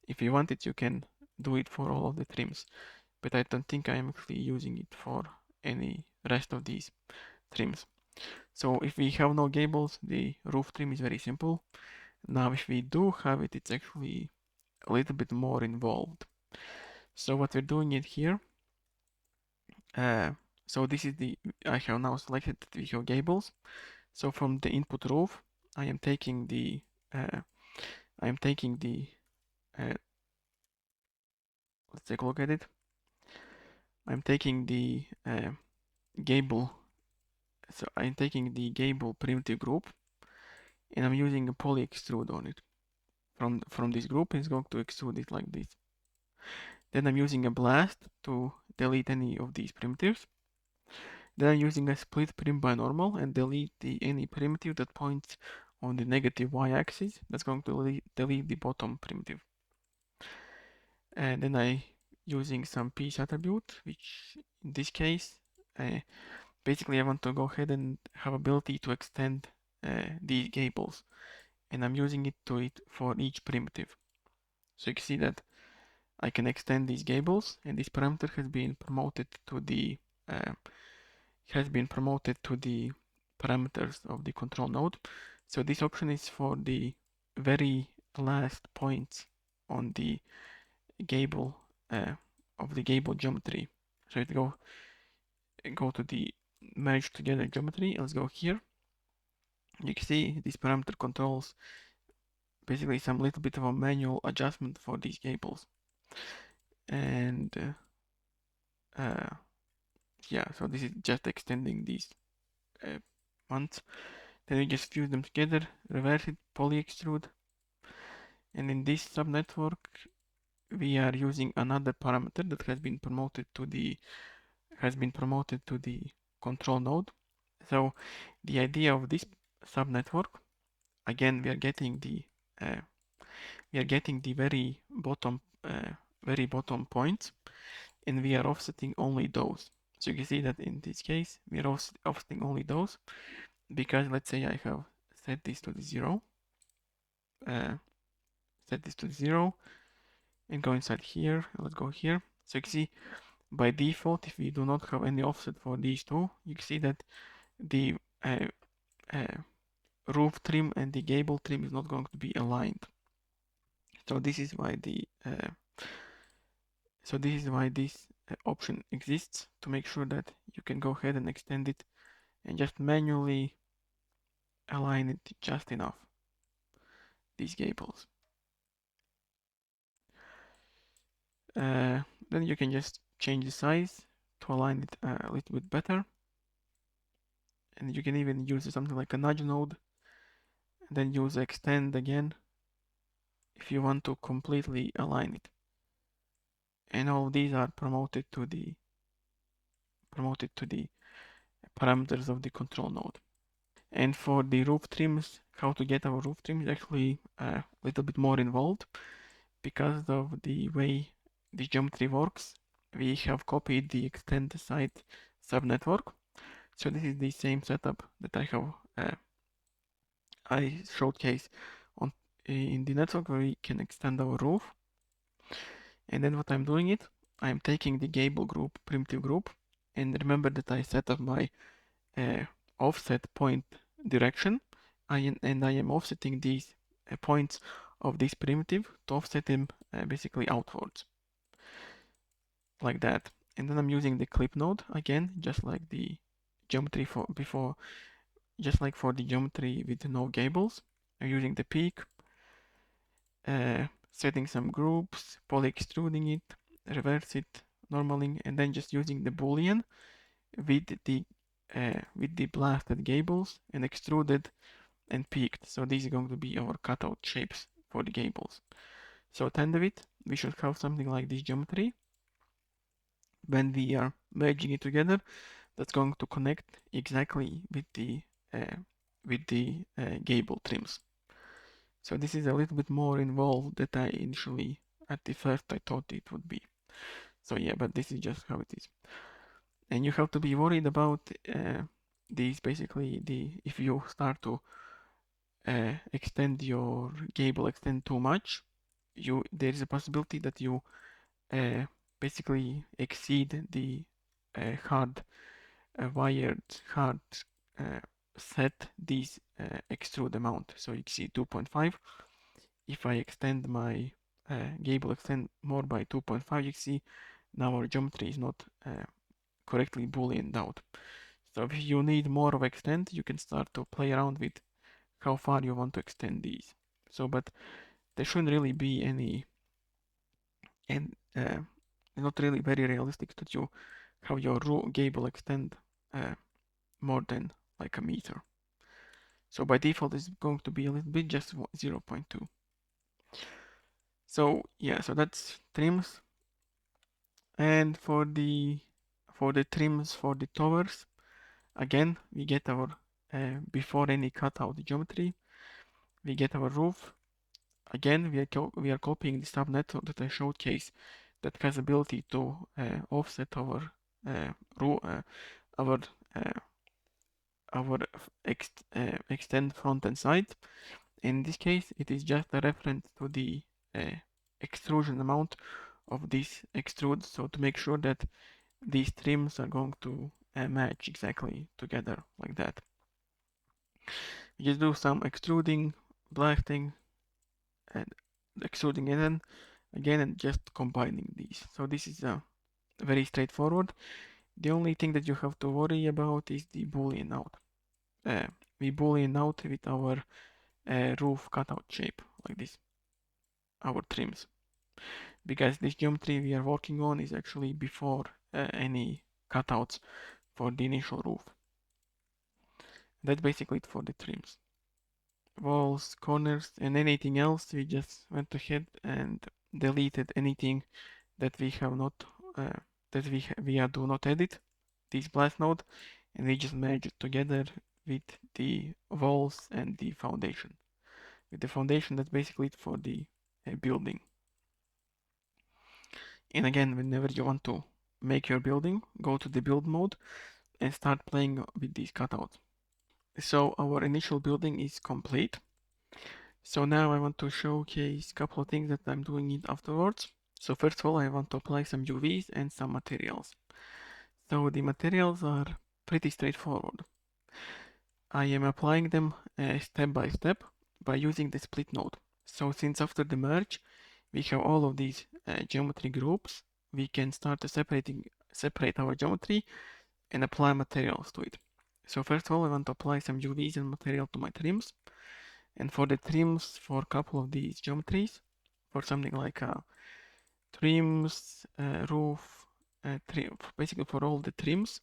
if you want it, you can do it for all of the trims, but I don't think I am actually using it for any rest of these trims. So if we have no gables, the roof trim is very simple. Now if we do have it, it's actually a little bit more involved. So what we're doing it here, so this is I have now selected that we have gables. So from the input roof, I am taking the, uh, let's take a look at it. I'm taking the gable So I'm taking the gable primitive group and I'm using a poly extrude on it from this group, and it's going to extrude it like this. Then I'm using a blast to delete any of these primitives. Then I'm using a split prim binormal and delete any primitive that points on the negative y-axis. That's going to delete the bottom primitive. And then I using some piece attribute, which in this case, basically I want to go ahead and have ability to extend these gables, and I'm using it for each primitive. So you can see that I can extend these gables, and this parameter has been promoted to the parameters of the control node. So this option is for the very last points on the gable of the gable geometry. So it go to the merge together geometry. Let's go here. You can see this parameter controls basically some little bit of a manual adjustment for these gables. And yeah, so this is just extending these ones. Then we just fuse them together, reverse it, poly extrude. And in this subnetwork, we are using another parameter that has been promoted to the control node. So the idea of this subnetwork, again, we are getting the very bottom points, and we are offsetting only those. So you can see that in this case, we are offsetting only those, because let's say I have set this to the 0, and go inside here. Let's go here. So you can see by default, if we do not have any offset for these two, you can see that the roof trim and the gable trim is not going to be aligned. So this is why this option exists, to make sure that you can go ahead and extend it and just manually align it just enough, these gables. Then you can just change the size to align it a little bit better, and you can even use something like a nudge node, and then use extend again if you want to completely align it. And all of these are promoted to the parameters of the control node. And for the roof trims, how to get our roof trims is actually a little bit more involved, because of the way the geometry works. We have copied the extend site subnetwork. So this is the same setup that I showcase in the network, where we can extend our roof. And then what I'm doing I'm taking the gable group, primitive group, and remember that I set up my offset point direction, and I am offsetting these points of this primitive to offset them basically outwards, like that. And then I'm using the clip node again, just like the geometry for before, just like for the geometry with no gables. I'm using the peak, setting some groups, poly extruding it, reverse it, normaling, and then just using the boolean with the blasted gables and extruded and peaked. So these are going to be our cutout shapes for the gables. So at the end of it, we should have something like this geometry. When we are merging it together, that's going to connect exactly with the gable trims. So this is a little bit more involved than I initially, at the first, I thought it would be. So yeah, but this is just how it is. And you have to be worried about these, basically, if you start to extend your gable extend too much, there is a possibility that you basically exceed the wired hard set this extrude amount. So you see 2.5. If I extend my gable extend more by 2.5, you see now our geometry is not correctly booleaned out. So if you need more of extend, you can start to play around with how far you want to extend these. So, but there shouldn't really be any, and not really very realistic that you have your gable extend more than like a meter. So by default, it's going to be a little bit just 0.2. So yeah, so that's trims. And for the trims for the towers, again, we get our before any cutout geometry, we get our roof. Again, we are copying the subnet that I showcased that has ability to offset our roof, our extend front and side. In this case, it is just a reference to the extrusion amount of this extrude, so to make sure that these trims are going to match exactly together like that. You just do some extruding, blasting, and extruding, and then again and just combining these. So this is very straightforward. The only thing that you have to worry about is the boolean out. We boolean out with our roof cutout shape like this, our trims, because this geometry we are working on is actually before any cutouts for the initial roof. That's basically it for the trims. Walls, corners, and anything else, we just went ahead and deleted anything that we have not that we do not edit this blast node, and we just merge it together with the walls and the foundation. With the foundation, that's basically it for the building. And again, whenever you want to make your building, go to the build mode and start playing with these cutouts. So our initial building is complete. So now I want to showcase a couple of things that I'm doing it afterwards. So first of all, I want to apply some UVs and some materials. So the materials are pretty straightforward. I am applying them step by step by using the split node. So since after the merge, we have all of these geometry groups, we can start to separate our geometry and apply materials to it. So first of all, I want to apply some UVs and material to my trims. And for the trims for a couple of these geometries, for something like trims, roof, trim, basically for all the trims,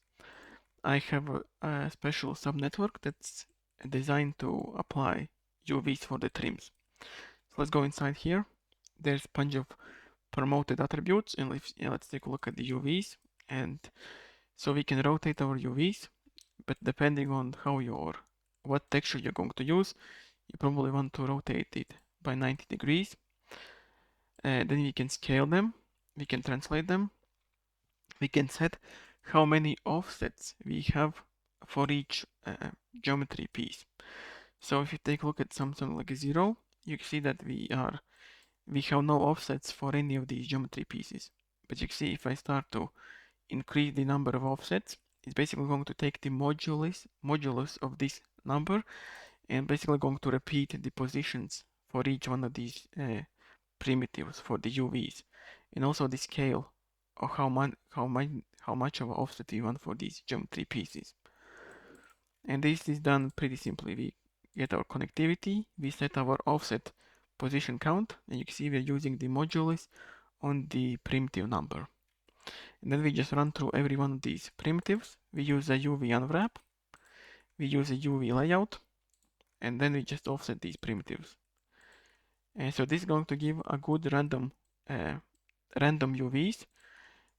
I have a special subnetwork that's designed to apply UVs for the trims. So let's go inside here. There's a bunch of promoted attributes, and let's take a look at the UVs. And so we can rotate our UVs, but depending on what texture you're going to use, you probably want to rotate it by 90 degrees. Then we can scale them, we can translate them, we can set how many offsets we have for each geometry piece. So if you take a look at something like 0, you can see that we have no offsets for any of these geometry pieces. But you can see if I start to increase the number of offsets, it's basically going to take the modulus of this number and basically going to repeat the positions for each one of these primitives for the UVs, and also the scale of how much of an offset we want for these geometry pieces. And this is done pretty simply. We get our connectivity, we set our offset position count, and you can see we're using the modulus on the primitive number. And then we just run through every one of these primitives. We use a UV unwrap, we use a UV layout, and then we just offset these primitives. And so this is going to give a good random UVs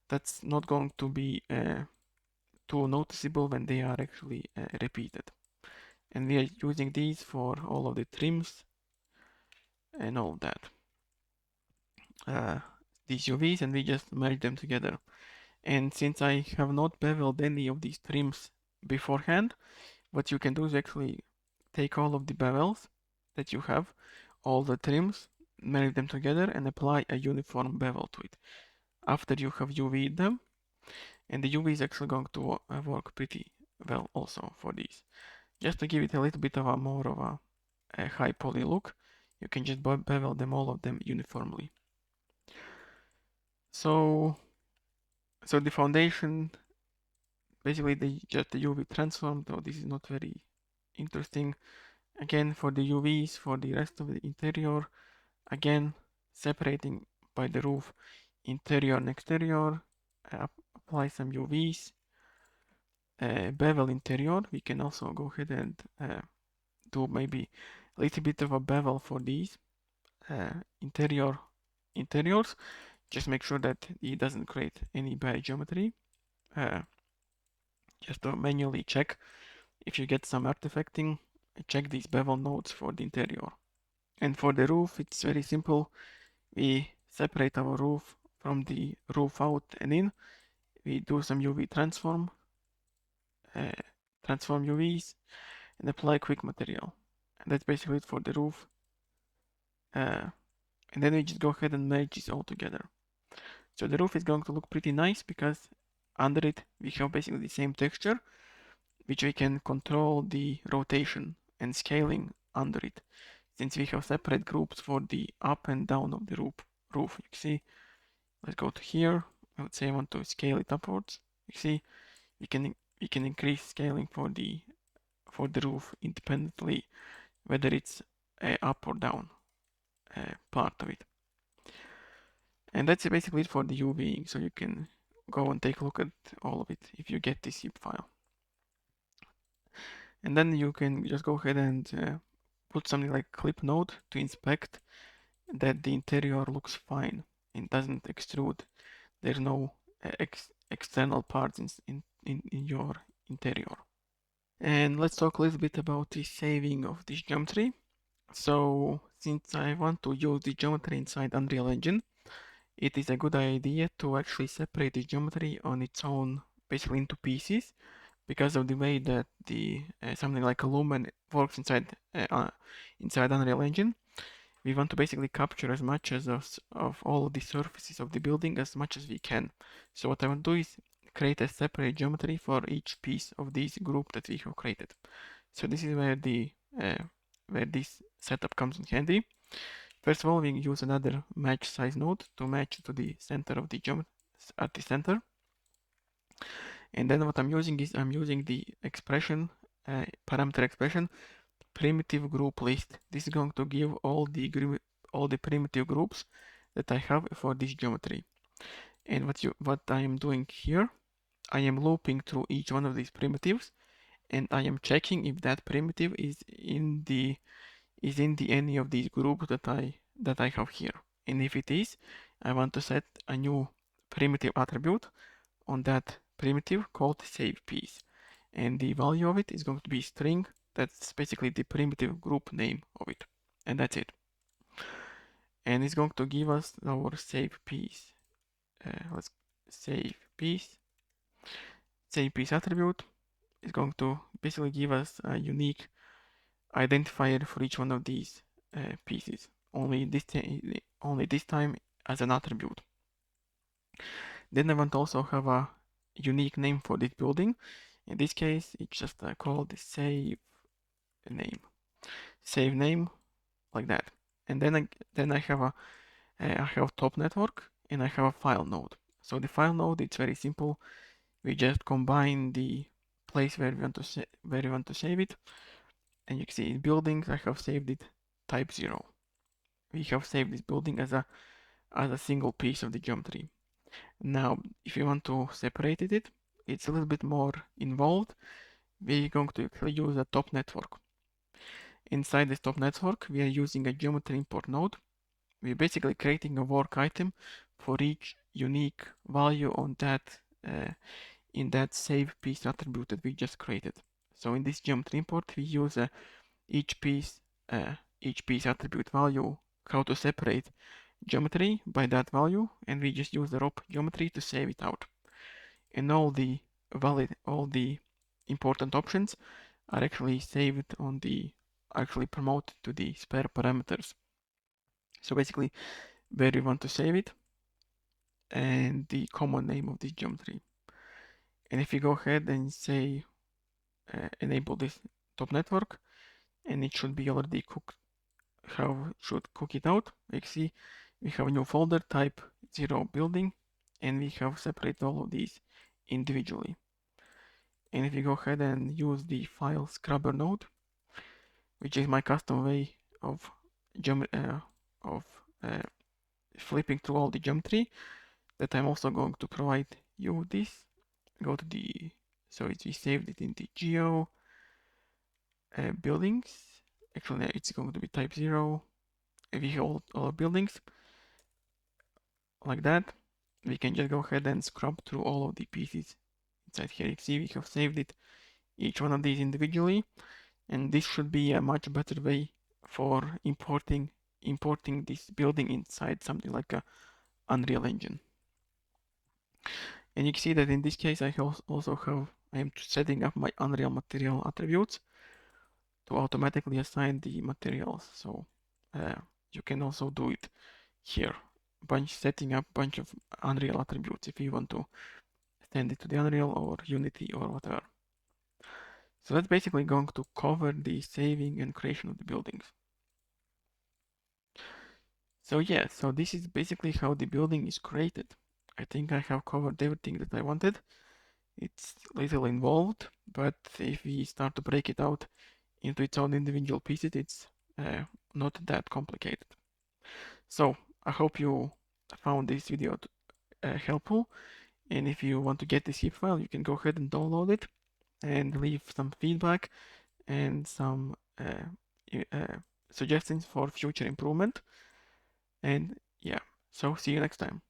that's not going to be too noticeable when they are actually repeated. And we are using these for all of the trims and all that. These UVs, and we just merge them together. And since I have not beveled any of these trims beforehand, what you can do is actually take all of the bevels that you have, all the trims, merge them together and apply a uniform bevel to it. After you have UV'd them, and the UV is actually going to work pretty well also for these. Just to give it a little bit of a more of a high poly look, you can just bevel them, all of them uniformly. So the foundation, basically just the UV transform, though this is not very interesting. Again, for the UVs, for the rest of the interior, again, separating by the roof, interior and exterior, apply some UVs, bevel interior, we can also go ahead and do maybe a little bit of a bevel for these interiors. Just make sure that it doesn't create any bad geometry. Just to manually check if you get some artifacting, check these bevel nodes for the interior. And for the roof, it's very simple. We separate our roof from the roof out and in. We do some UV transform UVs, and apply quick material. And that's basically it for the roof. And then we just go ahead and merge this all together. So the roof is going to look pretty nice because under it we have basically the same texture, which we can control the rotation and scaling under it. Since we have separate groups for the up and down of the roof. You can see, let's go to here. I would say I want to scale it upwards. You see, we can increase scaling for the roof independently, whether it's up or down part of it. And that's basically it for the UVing. So you can go and take a look at all of it if you get this zip file. And then you can just go ahead and put something like clip node to inspect that the interior looks fine and doesn't extrude. There's no external parts in your interior. And let's talk a little bit about the saving of this geometry. So since I want to use the geometry inside Unreal Engine, it is a good idea to actually separate the geometry on its own, basically into pieces, because of the way that the something like a lumen works inside Unreal Engine. We want to basically capture as much as of all of the surfaces of the building as much as we can. So what I want to do is create a separate geometry for each piece of this group that we have created. So this is where where this setup comes in handy. First of all, we use another match size node to match to the center of the geometry at the center. And then what I'm using is I'm using the expression, parameter expression, primitive group list. This is going to give all the primitive groups that I have for this geometry. And what I am doing here, I am looping through each one of these primitives, and I am checking if that primitive is in the any of these groups that I have here. And if it is, I want to set a new primitive attribute on that primitive called save piece. And the value of it is going to be string. That's basically the primitive group name of it. And that's it. And it's going to give us our save piece. Let's save piece. Save piece attribute is going to basically give us a unique identifier for each one of these pieces. Only this time as an attribute. Then I want to also have a unique name for this building. In this case, it's just called save name. Save name like that. And then I have I have top network and I have a file node. So the file node, it's very simple. We just combine the place where we want to save it. And you can see in buildings, I have saved it type 0. We have saved this building as a single piece of the geometry. Now, if you want to separate it, it's a little bit more involved. We're going to use a top network. Inside this top network, we are using a geometry import node. We're basically creating a work item for each unique value on that in that save piece attribute that we just created. So in this geometry import, we use each piece attribute value, how to separate geometry by that value, and we just use the ROP geometry to save it out. And all the important options are actually saved on actually promoted to the spare parameters. So basically where we want to save it and the common name of this geometry. And if you go ahead and say enable this top network, and it should be already cooked, how should cook it out. Like see, we have a new folder type 0 building, and we have separated all of these individually. And if you go ahead and use the file scrubber node, which is my custom way of flipping through all the geometry, that I'm also going to provide you this. Go to the So we saved it in the geo buildings. Actually, it's going to be type 0. We have all our buildings like that. We can just go ahead and scrub through all of the pieces inside here. You see we have saved it, each one of these individually, and this should be a much better way for importing this building inside something like a Unreal Engine. And you can see that in this case I am setting up my Unreal material attributes to automatically assign the materials. So you can also do it here, setting up a bunch of Unreal attributes if you want to send it to the Unreal or Unity or whatever. So that's basically going to cover the saving and creation of the buildings. So yeah, so this is basically how the building is created. I think I have covered everything that I wanted. It's a little involved, but if we start to break it out into its own individual pieces, it's not that complicated. So I hope you found this video helpful, and if you want to get the zip file, you can go ahead and download it and leave some feedback and some suggestions for future improvement. And yeah, so see you next time.